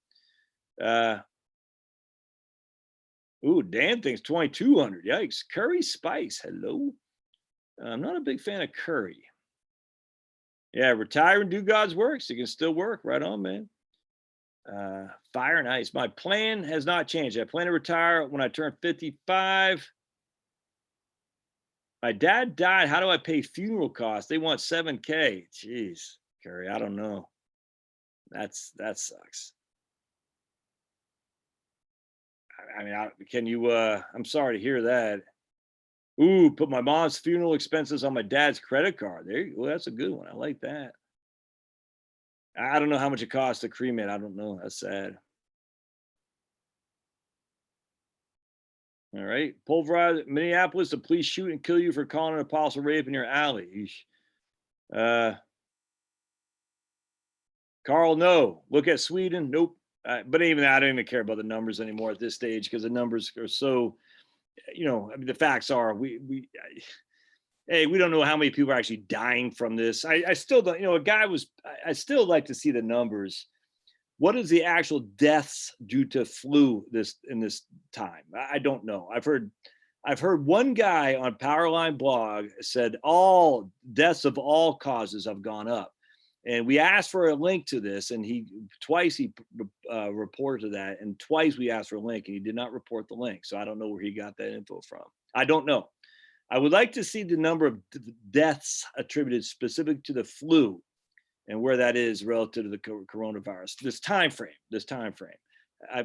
Dan thinks 2200. Yikes. Curry Spice. Hello. I'm not a big fan of curry. Yeah, retire and do God's works. You can still work. Right on, man. Fire and ice. My plan has not changed. I plan to retire when I turn 55. My dad died. How do I pay funeral costs? They want $7,000. Jeez, Curry, I don't know. That sucks. I mean, can you? I'm sorry to hear that. Ooh, put my mom's funeral expenses on my dad's credit card. There you go. That's a good one. I like that. I don't know how much it costs to cremate. I don't know. That's sad. All right. Pulverize Minneapolis, the police shoot and kill you for calling an apostle rape in your alley. Uh, Carl, no. Look at Sweden. Nope. But even I don't even care about the numbers anymore at this stage because the numbers are so, I mean, the facts are hey, we don't know how many people are actually dying from this. I still don't, I still like to see the numbers. What is the actual deaths due to flu in this time? I don't know. I've heard one guy on Powerline blog said all deaths of all causes have gone up. And we asked for a link to this, and he reported that, and twice we asked for a link, and he did not report the link. So I don't know where he got that info from. I don't know. I would like to see the number of deaths attributed specific to the flu and where that is relative to the coronavirus. This time frame.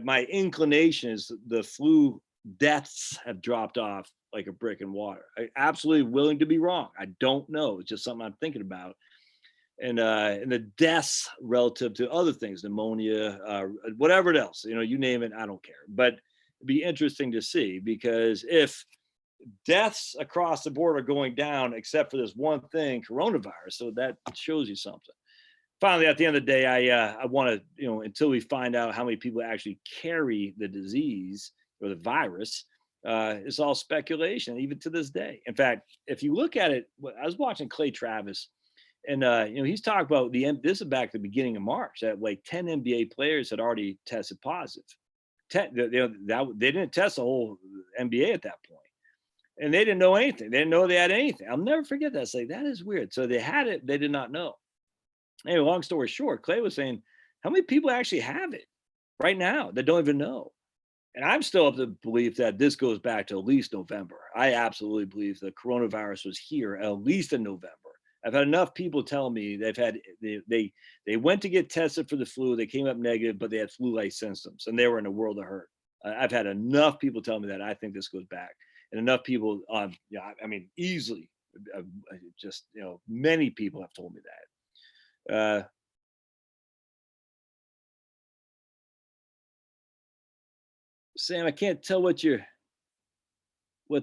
My inclination is the flu deaths have dropped off like a brick in water. I'm absolutely willing to be wrong. I don't know. It's just something I'm thinking about. And the deaths relative to other things, pneumonia, whatever else, you name it, I don't care. But it'd be interesting to see, because if deaths across the board are going down, except for this one thing, coronavirus, so that shows you something. Finally, at the end of the day, I want to, until we find out how many people actually carry the disease or the virus, it's all speculation, even to this day. In fact, if you look at it, I was watching Clay Travis, and he's talking about this is back at the beginning of March, that like 10 NBA players had already tested positive. They didn't test the whole NBA at that point, and they didn't know anything. They didn't know they had anything. I'll never forget that. It's like, that is weird. So they had it, they did not know. Anyway, long story short, Clay was saying, how many people actually have it right now that don't even know? And I'm still of the belief that this goes back to at least November. I absolutely believe the coronavirus was here at least in November. I've had enough people tell me they went to get tested for the flu, they came up negative, but they had flu-like symptoms and they were in a world of hurt. I've had enough people tell me that. I think this goes back, and enough people, easily, just many people have told me that. Sam, I can't tell what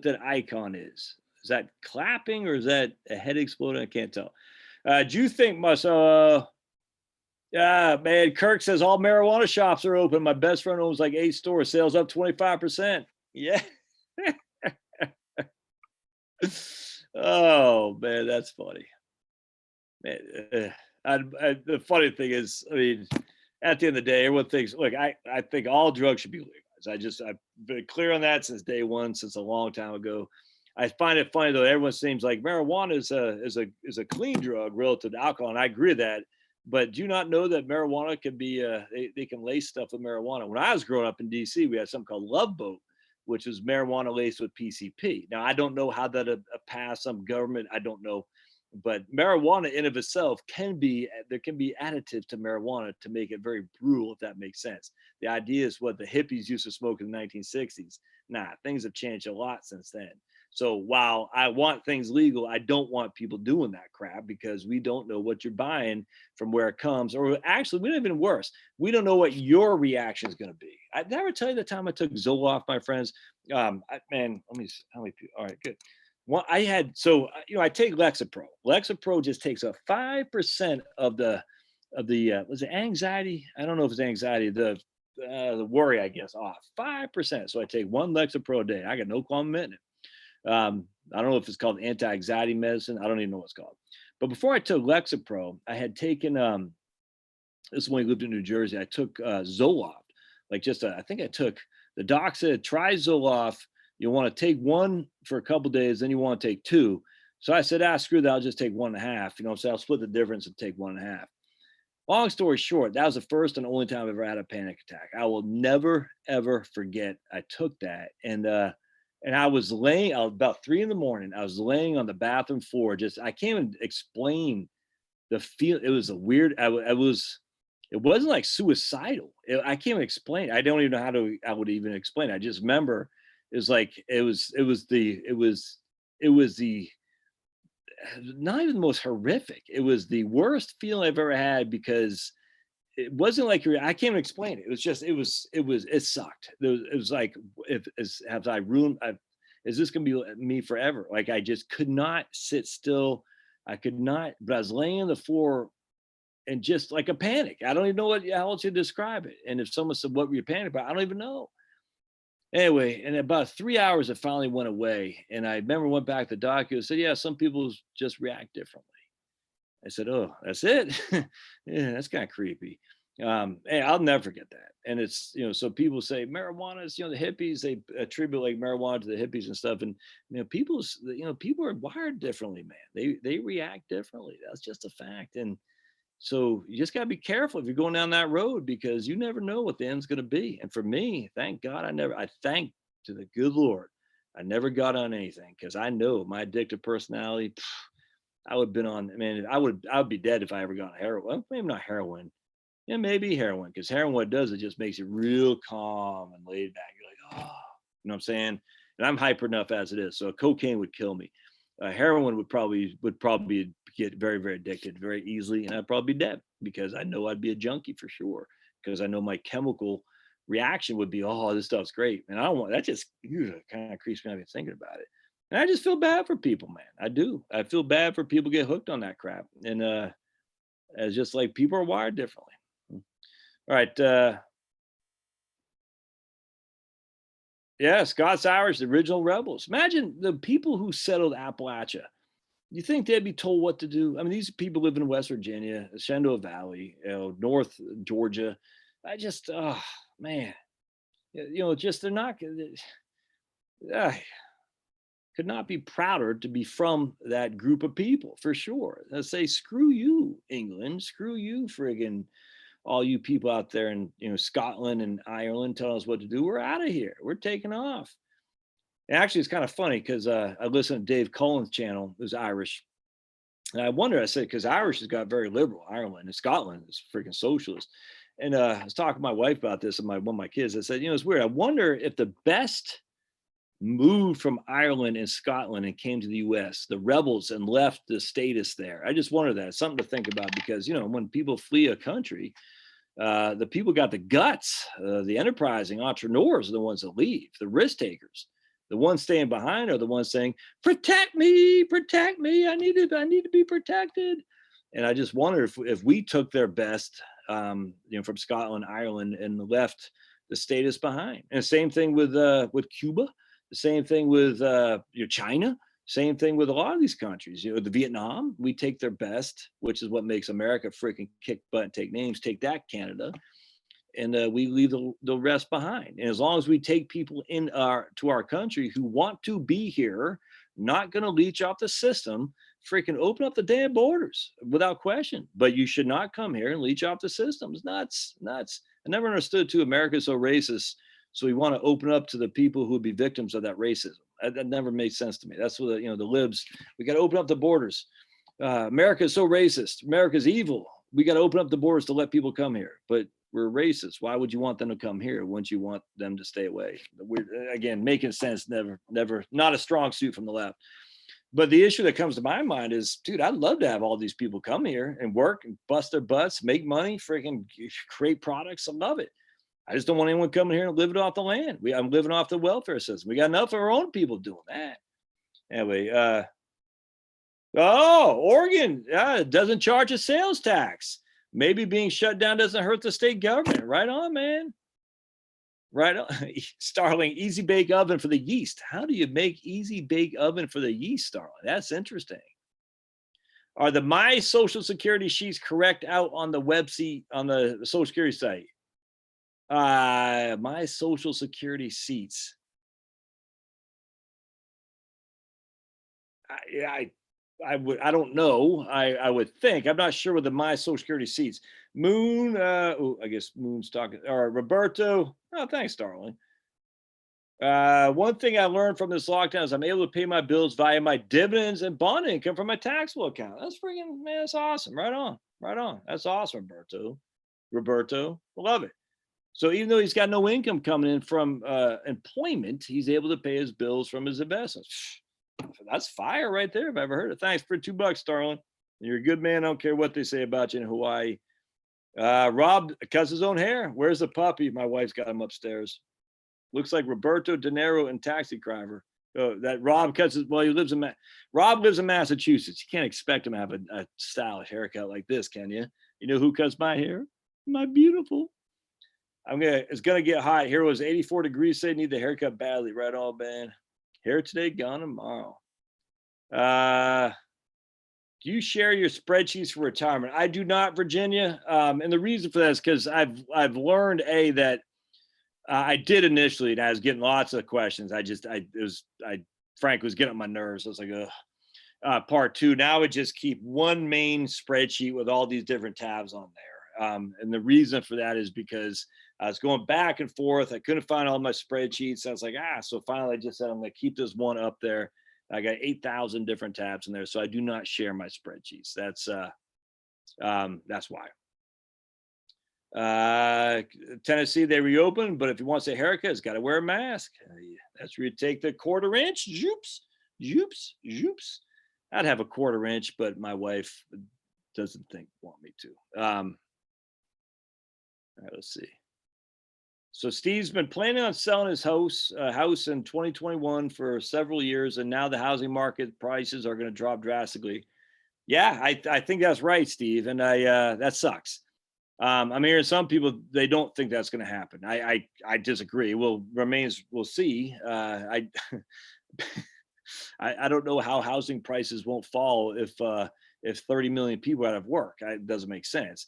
that icon is. Is that clapping or is that a head exploding? I can't tell. Do you think yeah, man, Kirk says all marijuana shops are open. My best friend owns like 8 stores, sales up 25%. Yeah. Oh, man, that's funny. Man, the funny thing is, I mean, at the end of the day, everyone thinks, look, I think all drugs should be legalized. I've been clear on that since day one, since a long time ago. I find it funny though. Everyone seems like marijuana is a clean drug relative to alcohol, and I agree with that. But do you not know that marijuana can be they can lace stuff with marijuana? When I was growing up in DC, we had something called Love Boat, which was marijuana laced with PCP. Now I don't know how that passed some government. I don't know, but marijuana in of itself can be additives to marijuana to make it very brutal, if that makes sense. The idea is what the hippies used to smoke in the 1960s. Nah, things have changed a lot since then. So while I want things legal, I don't want people doing that crap, because we don't know what you're buying from where it comes. Or actually, we don't even worse. We don't know what your reaction is going to be. I never tell you the time I took Zoloft, my friends. Man, let me see how many people. All right, good. Well, I take Lexapro. Lexapro just takes a 5% of the was it anxiety? I don't know if it's anxiety, the worry, I guess, off 5%. So I take one Lexapro a day. I got no qualm in it. I don't know if it's called anti-anxiety medicine. I don't even know what it's called. But before I took Lexapro, I had taken this is when I lived in New Jersey. I took Zoloft. I think I took, the doc said, try Zoloft. You want to take one for a couple days, then you want to take 2. So I said, screw that. I'll just take 1.5. So I'll split the difference and take 1.5. Long story short, that was the first and only time I've ever had a panic attack. I will never, ever forget I took that. And I was laying about 3 a.m. I was laying on the bathroom floor. I can't even explain the feel. It was a weird, it wasn't like suicidal. I can't even explain. I don't even know how I would even explain. I just remember it was like, it was the, not even the most horrific. It was the worst feeling I've ever had, because it wasn't like I can't even explain it. It was just it sucked. It was like have I ruined? Is this gonna be me forever? Like I just could not sit still. I could not. But I was laying on the floor and just like a panic. I don't even know how else to describe it. And if someone said, "What were you panicked about?" I don't even know. Anyway, in about 3 hours, it finally went away. And I remember went back to the doctor and said, "Yeah, some people just react differently." I said, "Oh, that's it." Yeah, that's kind of creepy. Hey, I'll never forget that. And it's, so people say marijuana is, the hippies, they attribute like marijuana to the hippies and stuff. And, people are wired differently, man. They react differently. That's just a fact. And so you just got to be careful if you're going down that road, because you never know what the end's going to be. And for me, thank God, I thank to the good Lord, I never got on anything, because I know my addictive personality. I would have been on, man, I would be dead if I ever got on heroin. Well, maybe not heroin. Yeah, maybe heroin, because heroin, what it does, it just makes you real calm and laid back. You're like, oh, you know what I'm saying? And I'm hyper enough as it is. So cocaine would kill me. Heroin would probably get very, very addicted very easily. And I'd probably be dead, because I know I'd be a junkie for sure. Because I know my chemical reaction would be, oh, this stuff's great. And I don't want that. Just kind of creeps me out even thinking about it. And I just feel bad for people, man. I do. I feel bad for people get hooked on that crap. And it's just like people are wired differently. All right. Yeah, Scots Irish, the original rebels. Imagine the people who settled Appalachia. You think they'd be told what to do? I mean, these people live in West Virginia, Shenandoah Valley, North Georgia. I just, oh man, just they're not. Could not be prouder to be from that group of people, for sure. I say, screw you, England, screw you, friggin' all you people out there in Scotland and Ireland telling us what to do. We're out of here. We're taking off. And actually, it's kind of funny, because I listened to Dave Cullen's channel, who's Irish. And I wonder, I said, because Irish has got very liberal, Ireland, and Scotland is freaking socialist. And I was talking to my wife about this, and one of my kids. I said, it's weird. I wonder if the best moved from Ireland and Scotland and came to the US, the rebels, and left the status there. I just wonder that. It's something to think about, because, when people flee a country, the people got the guts, the enterprising entrepreneurs are the ones that leave, the risk takers. The ones staying behind are the ones saying, protect me, I need to be protected. And I just wonder if we took their best, from Scotland, Ireland, and left the status behind. And same thing with Cuba. The same thing with China. Same thing with a lot of these countries. The Vietnam, we take their best, which is what makes America freaking kick butt and take names. Take that, Canada, and we leave the rest behind. And as long as we take people to our country who want to be here, not going to leech off the system, freaking open up the damn borders without question. But you should not come here and leech off the system. It's nuts. I never understood too. America's so racist. So we want to open up to the people who would be victims of that racism. That never made sense to me. That's what the libs. We got to open up the borders. America is so racist. America's evil. We got to open up the borders to let people come here. But we're racist. Why would you want them to come here? Wouldn't you want them to stay away? We're, again, making sense. Never. Not a strong suit from the left. But the issue that comes to my mind is, dude, I'd love to have all these people come here and work and bust their butts, make money, freaking create products. I love it. I just don't want anyone coming here and living off the land. I'm living off the welfare system. We got enough of our own people doing that. Anyway, Oregon doesn't charge a sales tax. Maybe being shut down doesn't hurt the state government. Right on, man. Right on. Starling, easy bake oven for the yeast. How do you make easy bake oven for the yeast, Starling? That's interesting. Are the My Social Security sheets correct out on the website, on the Social Security site? My Social Security seats. I don't know. I would think. I'm not sure with the My Social Security seats. Moon, I guess Moon's talking, or Roberto. Oh, thanks, darling. One thing I learned from this lockdown is I'm able to pay my bills via my dividends and bond income from my taxable account. That's freaking, man, that's awesome. Right on. That's awesome, Roberto. Love it. So even though he's got no income coming in from employment, he's able to pay his bills from his investments. That's fire right there, if I ever heard it. Thanks for $2, darling. You're a good man. I don't care what they say about you in Hawaii. Rob cuts his own hair. Where's the puppy? My wife's got him upstairs. Looks like Roberto De Niro in Taxi Driver. That Rob cuts his, well, Rob lives in Massachusetts. You can't expect him to have a stylish haircut like this, can you? You know who cuts my hair? My beautiful. It's gonna get hot. Here was 84 degrees. Say need the haircut badly. Right on, man. Hair today, gone tomorrow. Do you share your spreadsheets for retirement? I do not, Virginia. And the reason for that is because I've learned that I did initially, and I was getting lots of questions. Frank was getting on my nerves. I was like, ugh. Part two, now I would just keep one main spreadsheet with all these different tabs on there. And the reason for that is because I was going back and forth. I couldn't find all my spreadsheets. I was like, so finally I just said, I'm going to keep this one up there. I got 8,000 different tabs in there. So I do not share my spreadsheets. That's why. Tennessee, they reopened, but if he wants a haircut, he's got to wear a mask. That's where you take the 1/4 inch. Zoops. I'd have a 1/4 inch, but my wife doesn't want me to. All right, let's see. So Steve's been planning on selling his house in 2021 for several years, and now the housing market prices are going to drop drastically. Yeah, I think that's right, Steve, and that sucks. I'm hearing some people, they don't think that's going to happen. I disagree. We'll see. I don't know how housing prices won't fall if 30 million people are out of work. It doesn't make sense.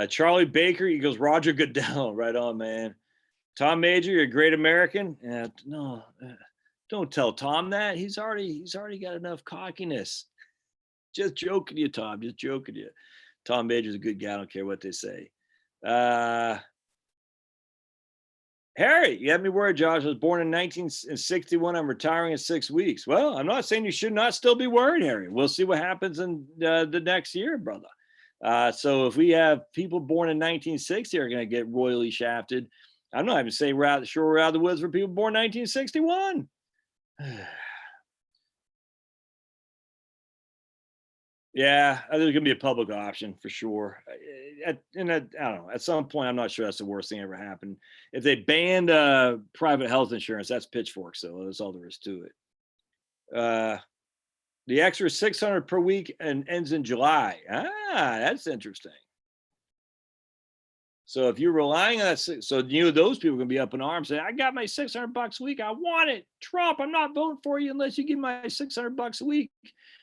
Charlie Baker, he goes, Roger Goodell. Right on, man. Tom Major, you're a great American. No, don't tell Tom that. He's already got enough cockiness. Just joking you, Tom. Just joking you. Tom Major's a good guy. I don't care what they say. Harry, you had me worried, Josh. I was born in 1961. I'm retiring in 6 weeks. Well, I'm not saying you should not still be worried, Harry. We'll see what happens in the next year, brother. So if we have people born in 1960 are going to get royally shafted, I'm not even saying we're out of the woods for people born in 1961. Yeah, there's going to be a public option for sure. I don't know. At some point, I'm not sure that's the worst thing ever happened. If they banned private health insurance, that's pitchfork. So that's all there is to it. The extra 600 per week and ends in July. That's interesting. So if you're relying on that, so those people are going to be up in arms saying, I got my $600 a week. I want it. Trump, I'm not voting for you unless you give me my $600 a week.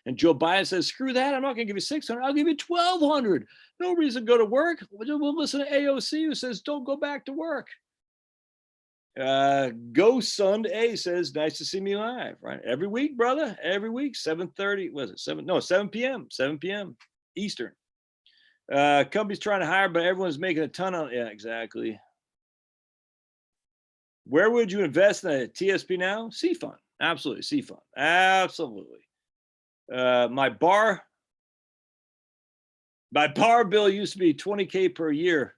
And Joe Biden says, screw that. I'm not going to give you 600. I'll give you 1,200. No reason to go to work. We'll listen to AOC who says, don't go back to work. Go Sunday says, nice to see me live, right? Every week, brother. Every week, 7:30. Was it 7 p.m. 7 p.m. Eastern. Companies trying to hire, but everyone's making a ton of, yeah, exactly. Where would you invest in a TSP now? C fund. Absolutely. C fund. Absolutely. My bar bill used to be $20K per year.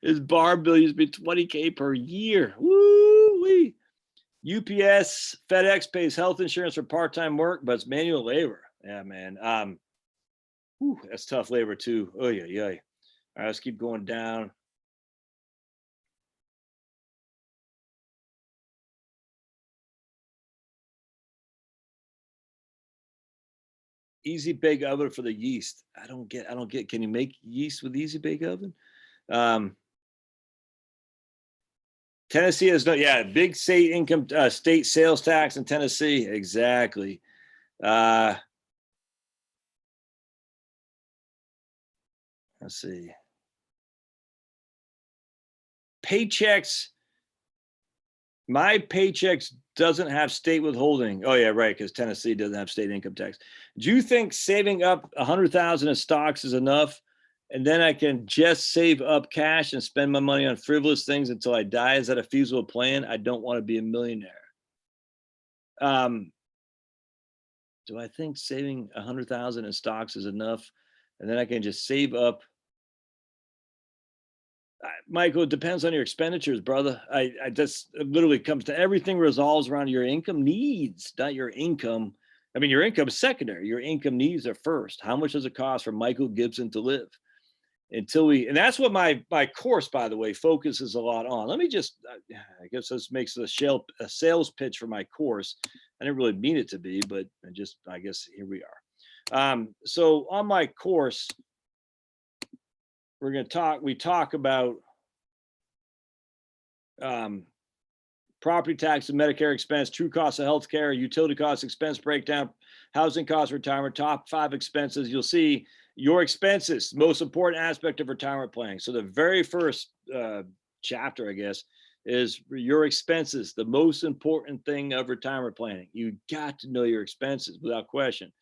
His bar bill used to be $20K per year. Woo-wee. UPS, FedEx pays health insurance for part-time work, but it's manual labor. Yeah, man. That's tough labor too. Oh yeah. All right, let's keep going down. Easy bake oven for the yeast. I don't get. Can you make yeast with easy bake oven? Tennessee has big state income, state sales tax in Tennessee. Exactly. Let's see. Paychecks. My paychecks doesn't have state withholding. Oh yeah, right, because Tennessee doesn't have state income tax. Do you think saving up 100,000 in stocks is enough, and then I can just save up cash and spend my money on frivolous things until I die? Is that a feasible plan? I don't want to be a millionaire. Do I think saving 100,000 in stocks is enough, and then I can just save up Michael, it depends on your expenditures, brother. I just it literally comes to everything resolves around your income needs, not your income. I mean, your income is secondary. Your income needs are first. How much does it cost for Michael Gibson to live? And that's what my course, by the way, focuses a lot on. Let me just, I guess this makes a sales pitch for my course. I didn't really mean it to be, but I guess here we are. So on my course, we talk about um, property tax and Medicare expense, true cost of healthcare, utility cost expense breakdown, housing costs, retirement, top 5 expenses. You'll see your expenses, most important aspect of retirement planning. So the very first chapter, I guess, is your expenses, the most important thing of retirement planning. You got to know your expenses without question.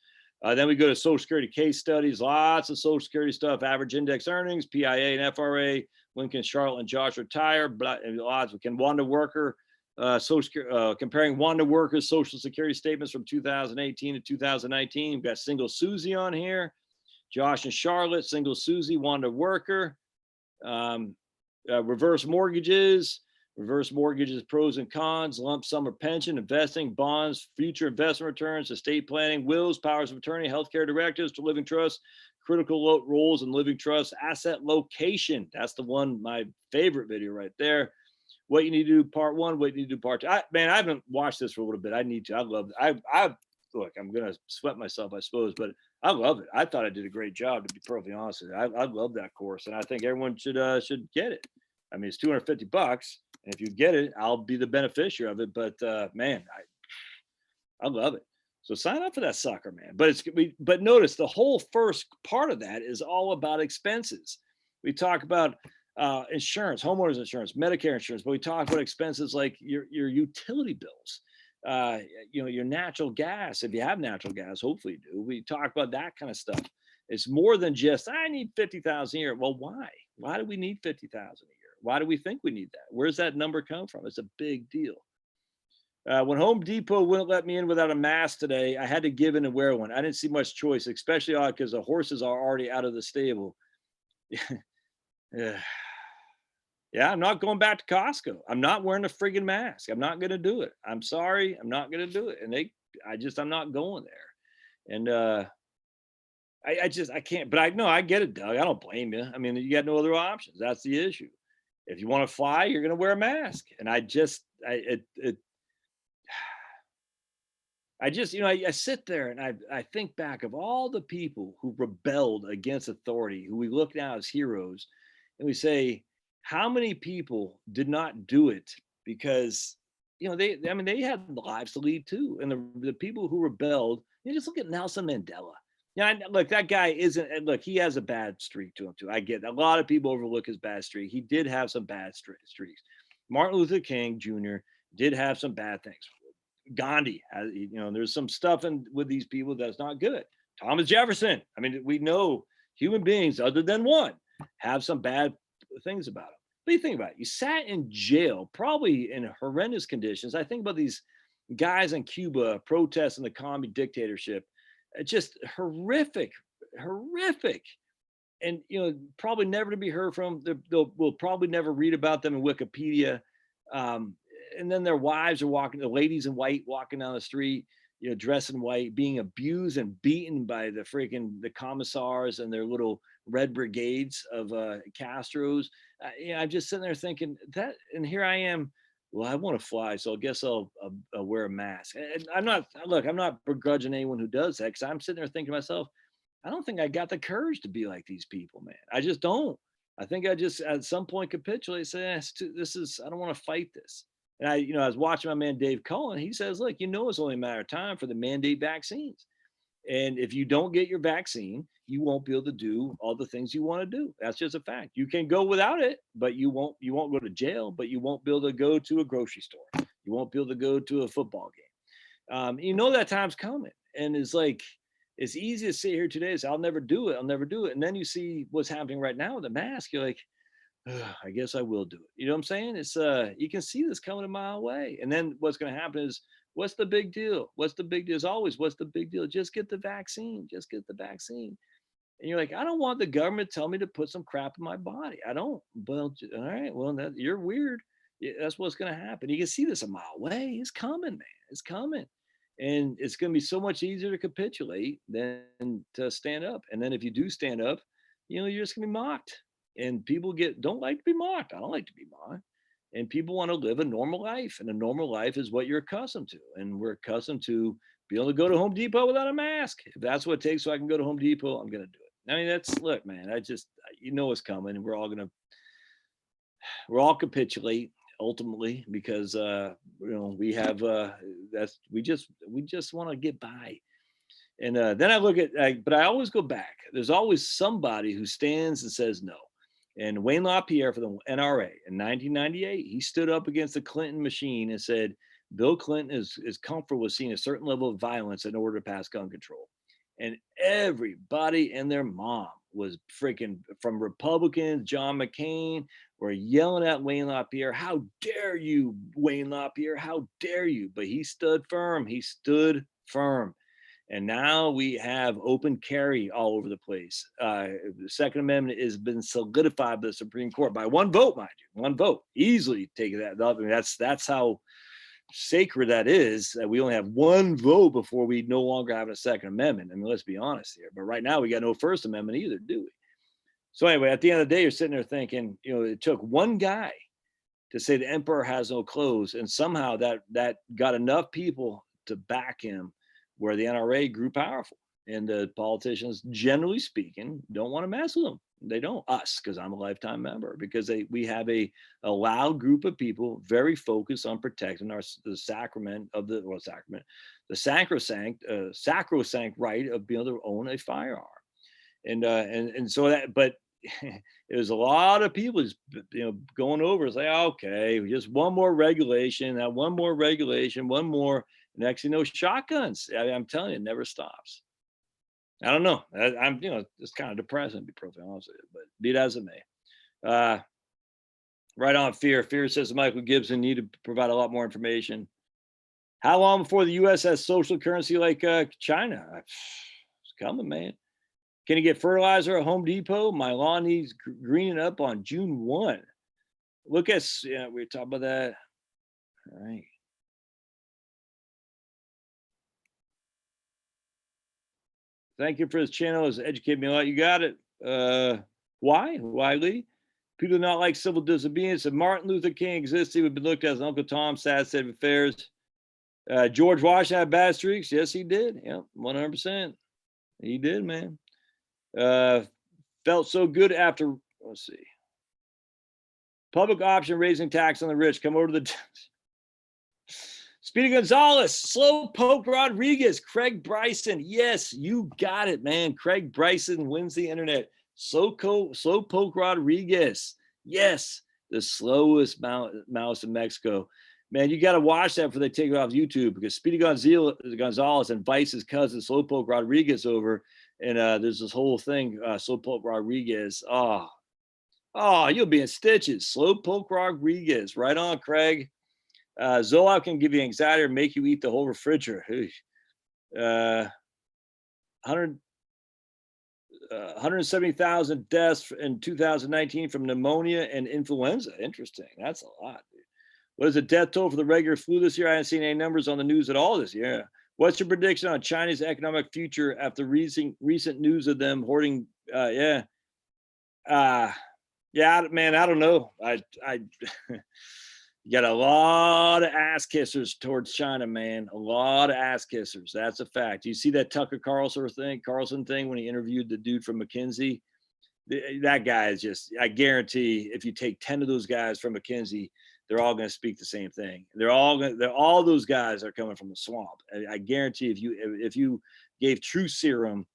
Then we go to Social Security case studies, lots of Social Security stuff, average index earnings, PIA and FRA, when can Charlotte and Josh retire, lots. Can Wanda Worker, comparing Wanda Worker's Social Security statements from 2018 to 2019. We've got single Susie on here, Josh and Charlotte, single Susie, Wanda Worker, reverse mortgages, pros and cons, lump sum or pension, investing, bonds, future investment returns, estate planning, wills, powers of attorney, healthcare directives to living trust, critical roles in living trust, asset location. That's the one, my favorite video right there. What you need to do part 1, what you need to do part 2. I haven't watched this for a little bit. I need to. I love it. I look, I'm gonna sweat myself, I suppose, but I love it. I thought I did a great job, to be perfectly honest with you. I love that course, and I think everyone should get it. I mean, it's $250, and if you get it, I'll be the beneficiary of it. But man, I love it. So sign up for that sucker, man. But notice the whole first part of that is all about expenses. We talk about insurance, homeowners insurance, Medicare insurance, but we talk about expenses like your utility bills, your natural gas. If you have natural gas, hopefully you do. We talk about that kind of stuff. It's more than just I need 50,000 a year. Well, why? Why do we need 50,000 a year? Why do we think we need that? Where's that number come from? It's a big deal. When Home Depot wouldn't let me in without a mask today, I had to give in and wear one. I didn't see much choice, especially because the horses are already out of the stable. Yeah. Yeah, I'm not going back to Costco. I'm not wearing a friggin' mask. I'm not going to do it. I'm sorry. I'm not going to do it. And I'm not going there. And I can't, but I get it, Doug. I don't blame you. I mean, you got no other options. That's the issue. If you want to fly, you're going to wear a mask. And I sit there and I think back of all the people who rebelled against authority, who we look now as heroes, and we say, how many people did not do it because they had lives to lead too, and the people who rebelled, just look at Nelson Mandela. Yeah, look, that guy isn't. And look, he has a bad streak to him too. I get that. A lot of people overlook his bad streak. He did have some bad streaks. Martin Luther King Jr. did have some bad things. Gandhi, there's some stuff with these people that's not good. Thomas Jefferson. I mean, we know human beings, other than one, have some bad things about them. But you think about it, you sat in jail, probably in horrendous conditions. I think about these guys in Cuba protesting the commie dictatorship. Just horrific. And, probably never to be heard from. We'll probably never read about them in Wikipedia. And then their wives are walking, the ladies in white walking down the street, dressed in white, being abused and beaten by the commissars and their little red brigades of Castros. I'm just sitting there thinking that, and here I am. Well, I want to fly, so I guess I'll wear a mask. And I'm not begrudging anyone who does that, because I'm sitting there thinking to myself, I don't think I got the courage to be like these people, man. I just don't. I think I just at some point capitulate, say, I don't want to fight this. And I was watching my man Dave Cullen. He says, look, it's only a matter of time for the mandate vaccines. And if you don't get your vaccine, you won't be able to do all the things you want to do. That's just a fact. You can go without it, but you won't go to jail, but you won't be able to go to a grocery store. You won't be able to go to a football game. That time's coming. And it's like, it's easy to sit here today and say, I'll never do it. And then you see what's happening right now with the mask. You're like, I guess I will do it. You know what I'm saying? It's you can see this coming a mile away. And then what's going to happen is, what's the big deal? What's the big deal? As always, what's the big deal? Just get the vaccine. Just get the vaccine. And you're like, I don't want the government to tell me to put some crap in my body. I don't. Well, all right. Well, you're weird. Yeah, that's what's going to happen. You can see this a mile away. It's coming, man. It's coming. And it's going to be so much easier to capitulate than to stand up. And then if you do stand up, you're just going to be mocked. And people don't like to be mocked. I don't like to be mocked. And people want to live a normal life. And a normal life is what you're accustomed to. And we're accustomed to be able to go to Home Depot without a mask. If that's what it takes so I can go to Home Depot, I'm going to do it. I mean, look, man, it's coming, and we're all capitulate ultimately because, we have, we just want to get by. And then I look at, but I always go back. There's always somebody who stands and says no. And Wayne LaPierre for the NRA in 1998, he stood up against the Clinton machine and said, Bill Clinton is comfortable with seeing a certain level of violence in order to pass gun control. And everybody and their mom was freaking, from Republicans, John McCain, were yelling at Wayne LaPierre, how dare you, Wayne LaPierre, how dare you? But he stood firm. He stood firm. And now we have open carry all over the place. The Second Amendment has been solidified by the Supreme Court by one vote, mind you, one vote, easily taking that. I mean, that's how sacred that is. That we only have one vote before we no longer have a Second Amendment. I mean, let's be honest here. But right now we got no First Amendment either, do we? So anyway, at the end of the day, you're sitting there thinking, it took one guy to say the emperor has no clothes, and somehow that got enough people to back him, where the NRA grew powerful. And the politicians, generally speaking, don't want to mess with them. They don't. Us, because I'm a lifetime member, because we have a loud group of people very focused on protecting the sacrament of the sacrosanct right of being able to own a firearm. And so that, but it was a lot of people just, going over. It's like, okay, just one more regulation, one more. Next, shotguns. I'm telling you, it never stops. I don't know. I'm, it's kind of depressing, to be perfectly honest with you, but be it as it may. Right on, Fear. Fear says Michael Gibson need to provide a lot more information. How long before the U.S. has social currency like China? It's coming, man. Can you get fertilizer at Home Depot? My lawn needs greening up on June 1. Look at, we were talking about that. All right. Thank you for this channel. It's educated me a lot. You got it. Why? Why, Lee? People do not like civil disobedience. If Martin Luther King existed, he would be looked at as Uncle Tom, sad state of affairs. George Washington had bad streaks. Yes, he did. Yeah, 100%. He did, man. Felt so good after, let's see. Public option raising tax on the rich. Come over to the Speedy Gonzalez, Slowpoke Rodriguez, Craig Bryson. Yes, you got it, man. Craig Bryson wins the internet. Slowpoke Rodriguez. Yes, the slowest mouse in Mexico. Man, you got to watch that before they take it off YouTube, because Speedy Gonzalez invites his cousin Slowpoke Rodriguez over, and there's this whole thing, Slowpoke Rodriguez. Oh, you'll be in stitches. Slowpoke Rodriguez. Right on, Craig. Zoloft can give you anxiety or make you eat the whole refrigerator. 170,000 deaths in 2019 from pneumonia and influenza. Interesting. That's a lot, dude. What is the death toll for the regular flu this year? I haven't seen any numbers on the news at all this year. What's your prediction on China's economic future after recent news of them hoarding? Yeah, man, I don't know. You got a lot of ass kissers towards China, man. A lot of ass kissers. That's a fact. You see that Tucker Carlson thing when he interviewed the dude from McKinsey? That guy is just, I guarantee if you take 10 of those guys from McKinsey, they're all going to speak the same thing. All those guys are coming from the swamp. I guarantee if you gave true serum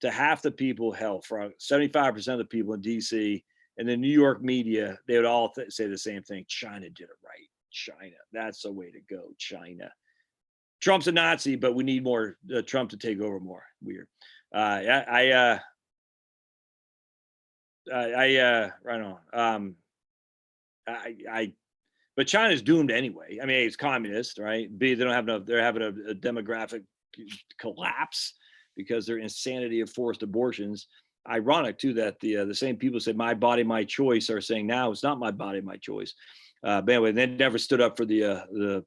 to half the people, hell, for 75% of the people in DC, and the New York media, they would all say the same thing. China did it right. China. That's the way to go. China. Trump's a Nazi, but we need more Trump to take over more. Weird. Right on. But China's doomed anyway. I mean, it's communist, right? B, they don't have enough. They're having a demographic collapse because their insanity of forced abortions. ironic too that the same people say my body, my choice are saying now it's not my body, my choice. But anyway, they never stood up for the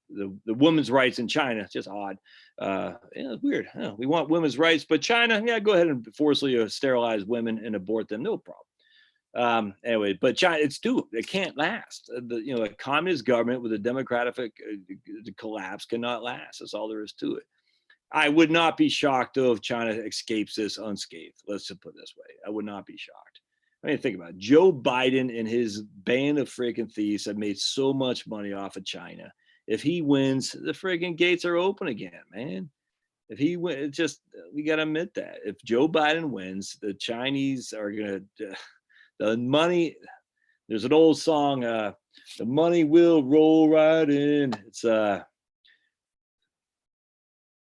women's rights in China. It's just odd. Yeah, it's weird. We want women's rights, but China, yeah, go ahead and forcibly sterilize women and abort them, no problem. Anyway, but China, it can't last. A communist government with a democratic collapse cannot last. That's all there is to it. I would not be shocked though if China escapes this unscathed. Let's just put it this way. I would not be shocked. I mean, think about it. Joe Biden and his band of freaking thieves have made so much money off of China. If he wins, the freaking gates are open again, man. If he wins, we got to admit that. If Joe Biden wins, the Chinese are going to, the money, there's an old song, the money will roll right in. It's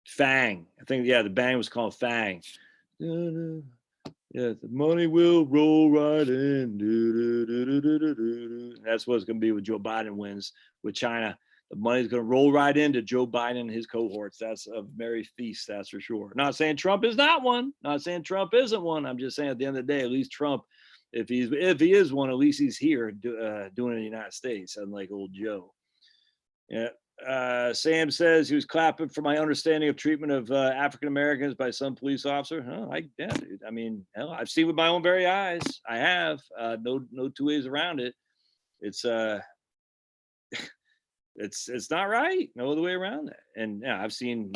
Fang. I think, yeah, the band was called Fang. Yeah, the money will roll right in. That's what it's going to be with Joe Biden wins with China. The money's going to roll right into Joe Biden and his cohorts. That's a merry feast, that's for sure. Not saying Trump is not one. Not saying Trump isn't one. I'm just saying at the end of the day, at least Trump, if he is one, at least he's here doing it in the United States, unlike old Joe. Yeah. Sam says he was clapping for my understanding of treatment of African Americans by some police officer. Oh, yeah, dude. I mean, hell, I've seen with my own very eyes. I have. No two ways around it. It's it's not right. No other way around that. And yeah, I've seen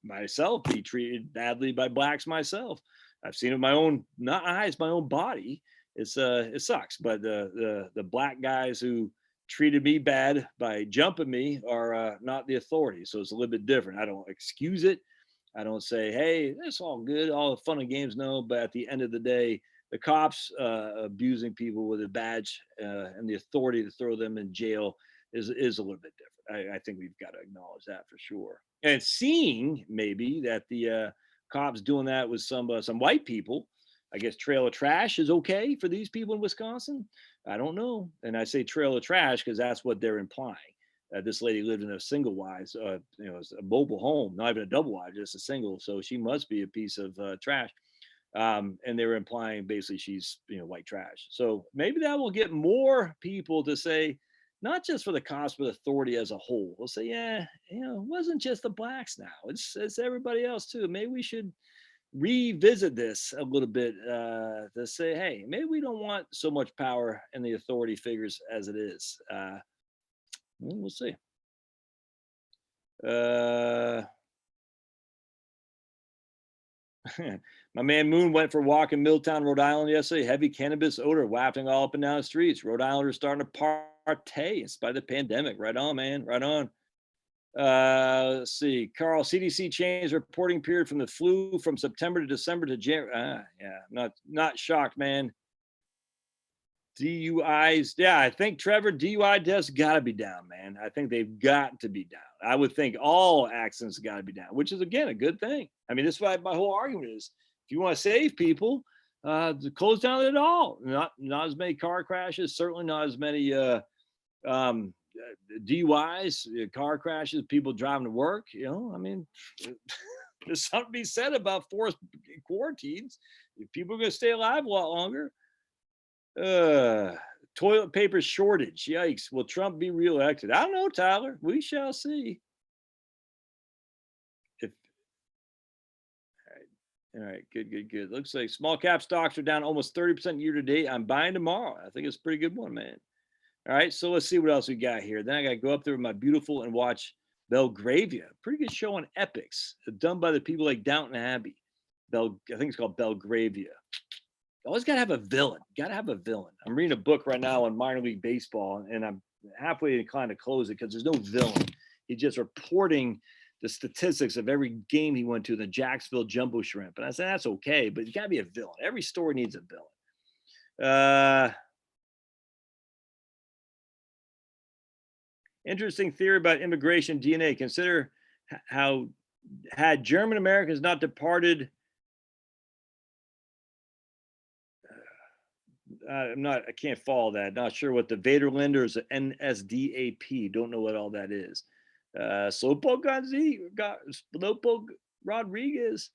myself be treated badly by blacks myself. I've seen it with my own not eyes, my own body. It sucks. But the black guys who treated me bad by jumping me are not the authority. So it's a little bit different. I don't excuse it. I don't say, hey, it's all good, all the fun and games. No, but at the end of the day, the cops abusing people with a badge and the authority to throw them in jail is a little bit different. I think we've got to acknowledge that for sure. And seeing maybe that the cops doing that with some white people, I guess trail of trash is okay for these people in Wisconsin. I don't know. And I say trail of trash because that's what they're implying. This lady lived in a single wide, a mobile home, not even a double wide, just a single. So she must be a piece of trash. And they were implying basically she's white trash. So maybe that will get more people to say, not just for the cops, but authority as a whole. We'll say, yeah, it wasn't just the blacks now. It's everybody else too. Maybe we should revisit this a little bit to say, hey, maybe we don't want so much power in the authority figures as it is. We'll see. My man Moon went for a walk in Milltown, Rhode Island yesterday. Heavy cannabis odor wafting all up and down the streets. Rhode Islanders starting to partay in spite of the pandemic. Right on, man. Right on. Let's see. Carl, CDC changed reporting period from the flu from September to December to January. Yeah, not shocked, man. DUIs. Yeah, I think, Trevor, DUI deaths got to be down, man. I think they've got to be down. I would think all accidents got to be down, which is, again, a good thing. I mean, this is why my whole argument is if you want to save people, close down it all. Not as many car crashes, certainly not as many DUIs, car crashes, people driving to work. I mean, there's something to be said about forced quarantines. If people are going to stay alive a lot longer. Toilet paper shortage. Yikes. Will Trump be reelected? I don't know, Tyler. We shall see. All right. Good. Looks like small cap stocks are down almost 30% year to date. I'm buying tomorrow. I think it's a pretty good one, man. All right, so let's see what else we got here. Then I got to go up there with my beautiful and watch Belgravia. Pretty good show on Epics, done by the people like Downton Abbey. I think it's called Belgravia. Always got to have a villain. I'm reading a book right now on minor league baseball, and I'm halfway inclined to close it because there's no villain. He's just reporting the statistics of every game he went to, the Jacksonville Jumbo Shrimp. And I said, that's okay, but you got to be a villain. Every story needs a villain. Interesting theory about immigration DNA. Consider how had German Americans not departed. I can't follow that. Not sure what the Vaderland or is NSDAP. Don't know what all that is. Slowpoke Rodriguez.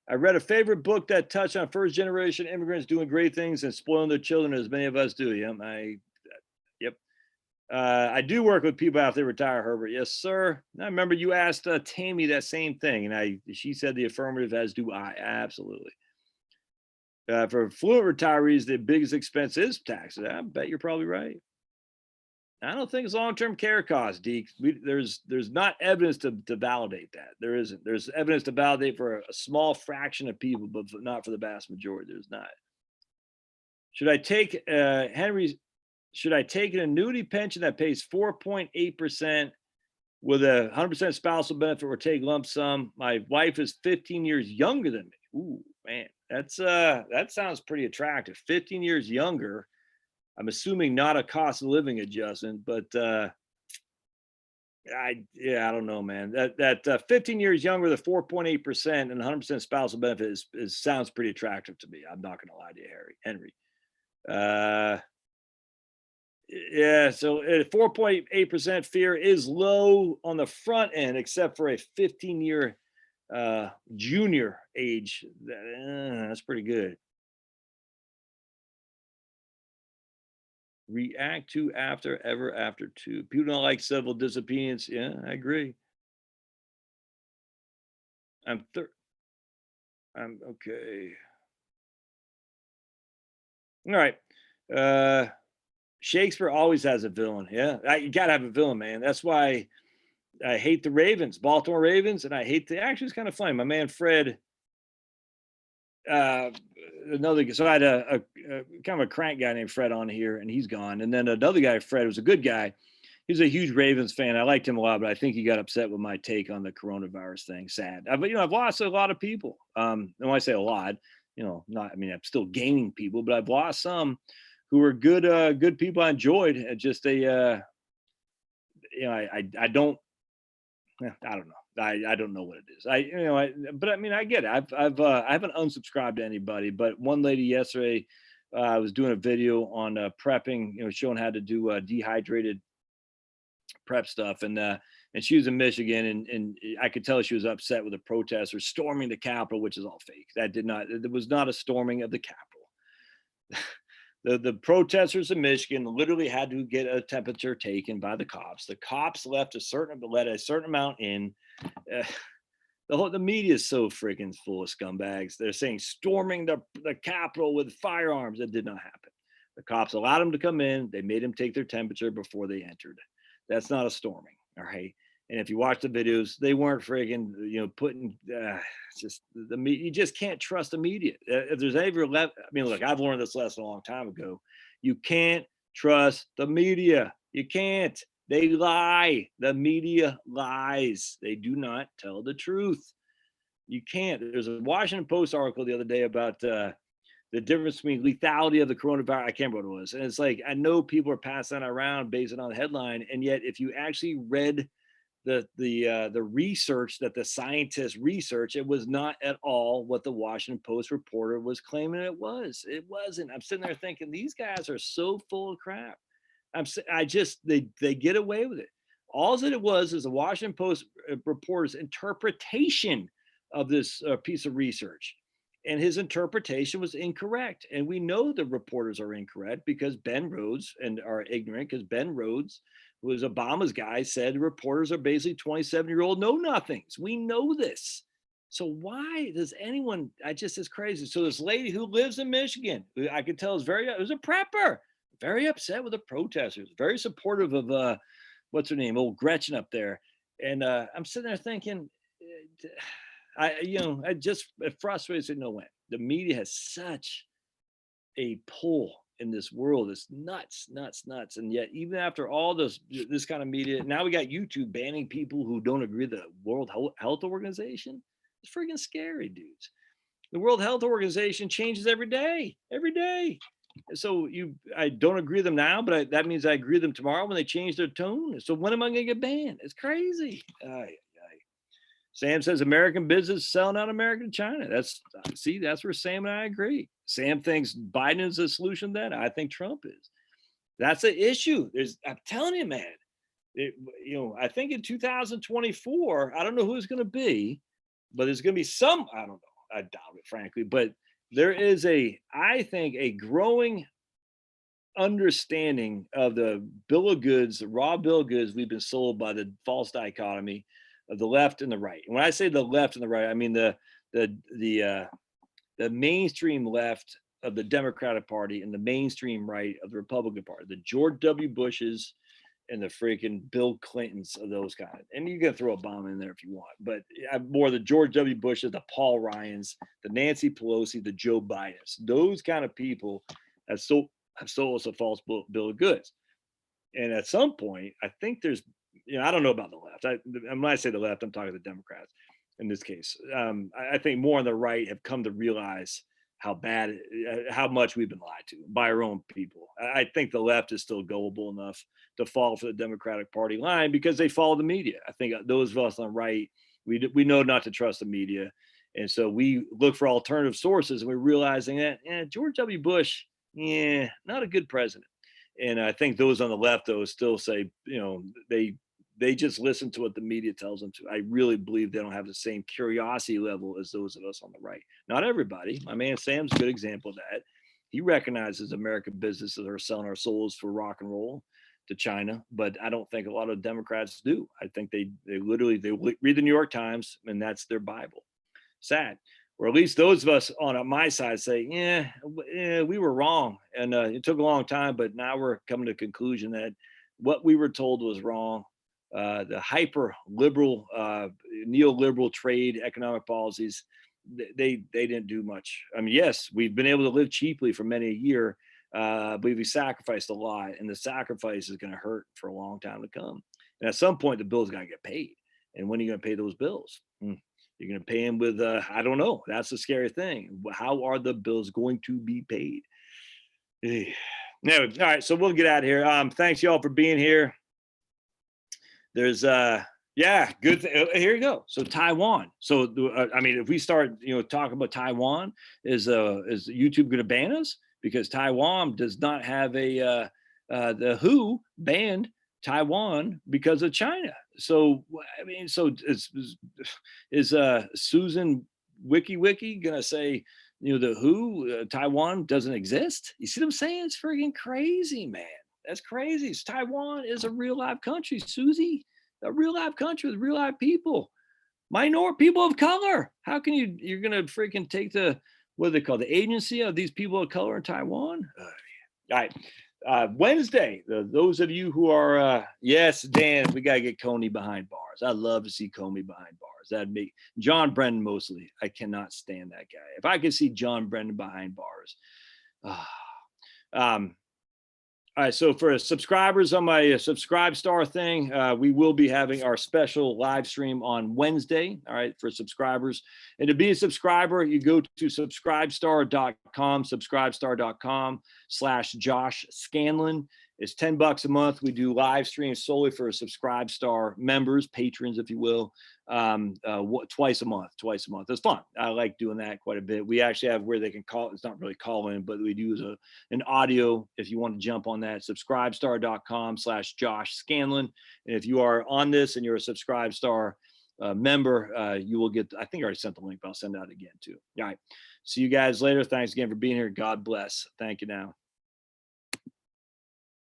I read a favorite book that touched on first generation immigrants doing great things and spoiling their children, as many of us do. Yep. I do work with people after they retire, Herbert. Yes, sir. I remember you asked Tammy that same thing, and she said the affirmative, as do I. Absolutely. For fluent retirees, the biggest expense is taxes. I bet you're probably right. I don't think it's long-term care costs, Deke. There's not evidence to validate that. There isn't. There's evidence to validate for a small fraction of people, but not for the vast majority. There's not. Should I take Henry? Should I take an annuity pension that pays 4.8% with a 100% spousal benefit, or take lump sum? My wife is 15 years younger than me. Ooh, man, that sounds pretty attractive. 15 years younger. I'm assuming not a cost of living adjustment, but I don't know, man. That 15 years younger, the 4.8% and 100% spousal benefit is sounds pretty attractive to me. I'm not going to lie to you, Henry. Yeah, so 4.8% fear is low on the front end, except for a 15-year junior age. That's pretty good. React to after, ever after to. People don't like civil disobedience. Yeah, I agree. I'm okay. All right. Shakespeare always has a villain. Yeah, you gotta have a villain, man. That's why I hate the Ravens, Baltimore Ravens, and I hate actually, it's kind of funny. My man Fred, uh, so I had a kind of a crank guy named Fred on here, and he's gone. And then another guy, Fred, was a good guy. He's a huge Ravens fan. I liked him a lot, but I think he got upset with my take on the coronavirus thing. Sad. But I've lost a lot of people. And when I say a lot, I'm still gaining people, but I've lost some who were good people I enjoyed. Just I don't know. I don't know what it is. But I mean, I get it. I haven't unsubscribed to anybody, but one lady yesterday was doing a video on prepping, showing how to do dehydrated prep stuff. And she was in Michigan, and I could tell she was upset with the protesters storming the Capitol, which is all fake. There was not a storming of the Capitol. The protesters in Michigan literally had to get a temperature taken by the cops. The cops let a certain amount in. The media is so freaking full of scumbags. They're saying storming the Capitol with firearms. That did not happen. The cops allowed them to come in. They made them take their temperature before they entered. That's not a storming. All right. And if you watch the videos, they weren't freaking, putting just the media. You just can't trust the media. If there's ever left, look, I've learned this lesson a long time ago. You can't trust the media. You can't. They lie. The media lies. They do not tell the truth. You can't. There's a Washington Post article the other day about the difference between lethality of the coronavirus. I can't remember what it was. And it's like, I know people are passing that around based on the headline. And yet, if you actually read the research that the scientists research, it was not at all what the Washington Post reporter was claiming it was. It wasn't. I'm sitting there thinking, these guys are so full of crap. They get away with it. All that it was is the Washington Post reporter's interpretation of this piece of research. And his interpretation was incorrect. And we know the reporters are incorrect because Ben Rhodes are ignorant, because Ben Rhodes, who was Obama's guy, said reporters are basically 27-year-old know-nothings. We know this. So why does anyone, it's crazy. So this lady who lives in Michigan, who I could tell was a prepper, very upset with the protesters, very supportive of, what's her name, old Gretchen up there. And I'm sitting there thinking, it frustrates me no way. The media has such a pull in this world. It's nuts. And yet, even after all this kind of media, now we got YouTube banning people who don't agree with the World Health Organization. It's freaking scary, dudes. The World Health Organization changes every day. So I don't agree with them now, but that means I agree with them tomorrow when they change their tone. So when am I going to get banned? It's crazy. Sam says American business selling out America to China. That's where Sam and I agree. Sam thinks Biden is the solution to that. I think Trump is. That's the issue. I'm telling you, man. I think in 2024, I don't know who it's going to be, but there's going to be some. I don't know. I doubt it, frankly. But there is I think, a growing understanding of the bill of goods, the raw bill of goods we've been sold by the false dichotomy of the left and the right. And when I say the left and the right, I mean the the mainstream left of the Democratic Party and the mainstream right of the Republican Party, the George W. Bushes and the freaking Bill Clintons of those kind. And you can throw Obama in there if you want, but more the George W. Bushes, the Paul Ryans, the Nancy Pelosi, the Joe Bidens. Those kind of people have sold us a false bill of goods. And at some point, I think there's, I don't know about the left. When I say the left, I'm talking the Democrats in this case. I think more on the right have come to realize how bad, how much we've been lied to by our own people. I think the left is still gullible enough to fall for the Democratic Party line because they follow the media. I think those of us on the right, we know not to trust the media. And so we look for alternative sources, and we're realizing that George W. Bush, not a good president. And I think those on the left, though, still say, they just listen to what the media tells them to. I really believe they don't have the same curiosity level as those of us on the right. Not everybody. My man Sam's a good example of that. He recognizes American businesses are selling our souls for rock and roll to China, but I don't think a lot of Democrats do. I think they literally read the New York Times, and that's their Bible. Sad. Or at least those of us on my side say, we were wrong. And it took a long time, but now we're coming to the conclusion that what we were told was wrong. The hyper liberal, neoliberal trade economic policies, they didn't do much. I mean, yes, we've been able to live cheaply for many a year, but we sacrificed a lot, and the sacrifice is going to hurt for a long time to come. And at some point, the bills got to get paid. And when are you going to pay those bills? You're going to pay them with, I don't know. That's the scary thing. How are the bills going to be paid? No, all right. So we'll get out of here. Thanks y'all for being here. There's, good. Here you go. So Taiwan. So, I mean, if we start, talking about Taiwan, is YouTube going to ban us? Because Taiwan does not have the WHO banned Taiwan because of China. So, I mean, is Susan Wiki gonna say, the WHO, Taiwan doesn't exist? You see what I'm saying? It's freaking crazy, man. That's crazy. Taiwan is a real live country, Susie, a real live country with real live people, people of color. How can you're gonna freaking take what do they call, the agency of these people of color in Taiwan? All right. Wednesday, those of you who are, yes, Dan, we got to get Coney behind bars. I'd love to see Coney behind bars. That'd make John Brennan mostly. I cannot stand that guy. If I could see John Brennan behind bars. All right, so for subscribers on my Subscribe Star thing, we will be having our special live stream on Wednesday, all right, for subscribers. And to be a subscriber, you go to subscribestar.com, subscribestar.com/Josh Scanlon. It's $10 a month. We do live streams solely for Subscribe Star members, patrons, if you will, twice a month. It's fun. I like doing that quite a bit. We actually have where they can call. It's not really call in, but we do an audio if you want to jump on that. Subscribestar.com/Josh Scanlon. And if you are on this and you're a Subscribe Star member, you will get, I think I already sent the link, but I'll send it out again too. All right. See you guys later. Thanks again for being here. God bless. Thank you now.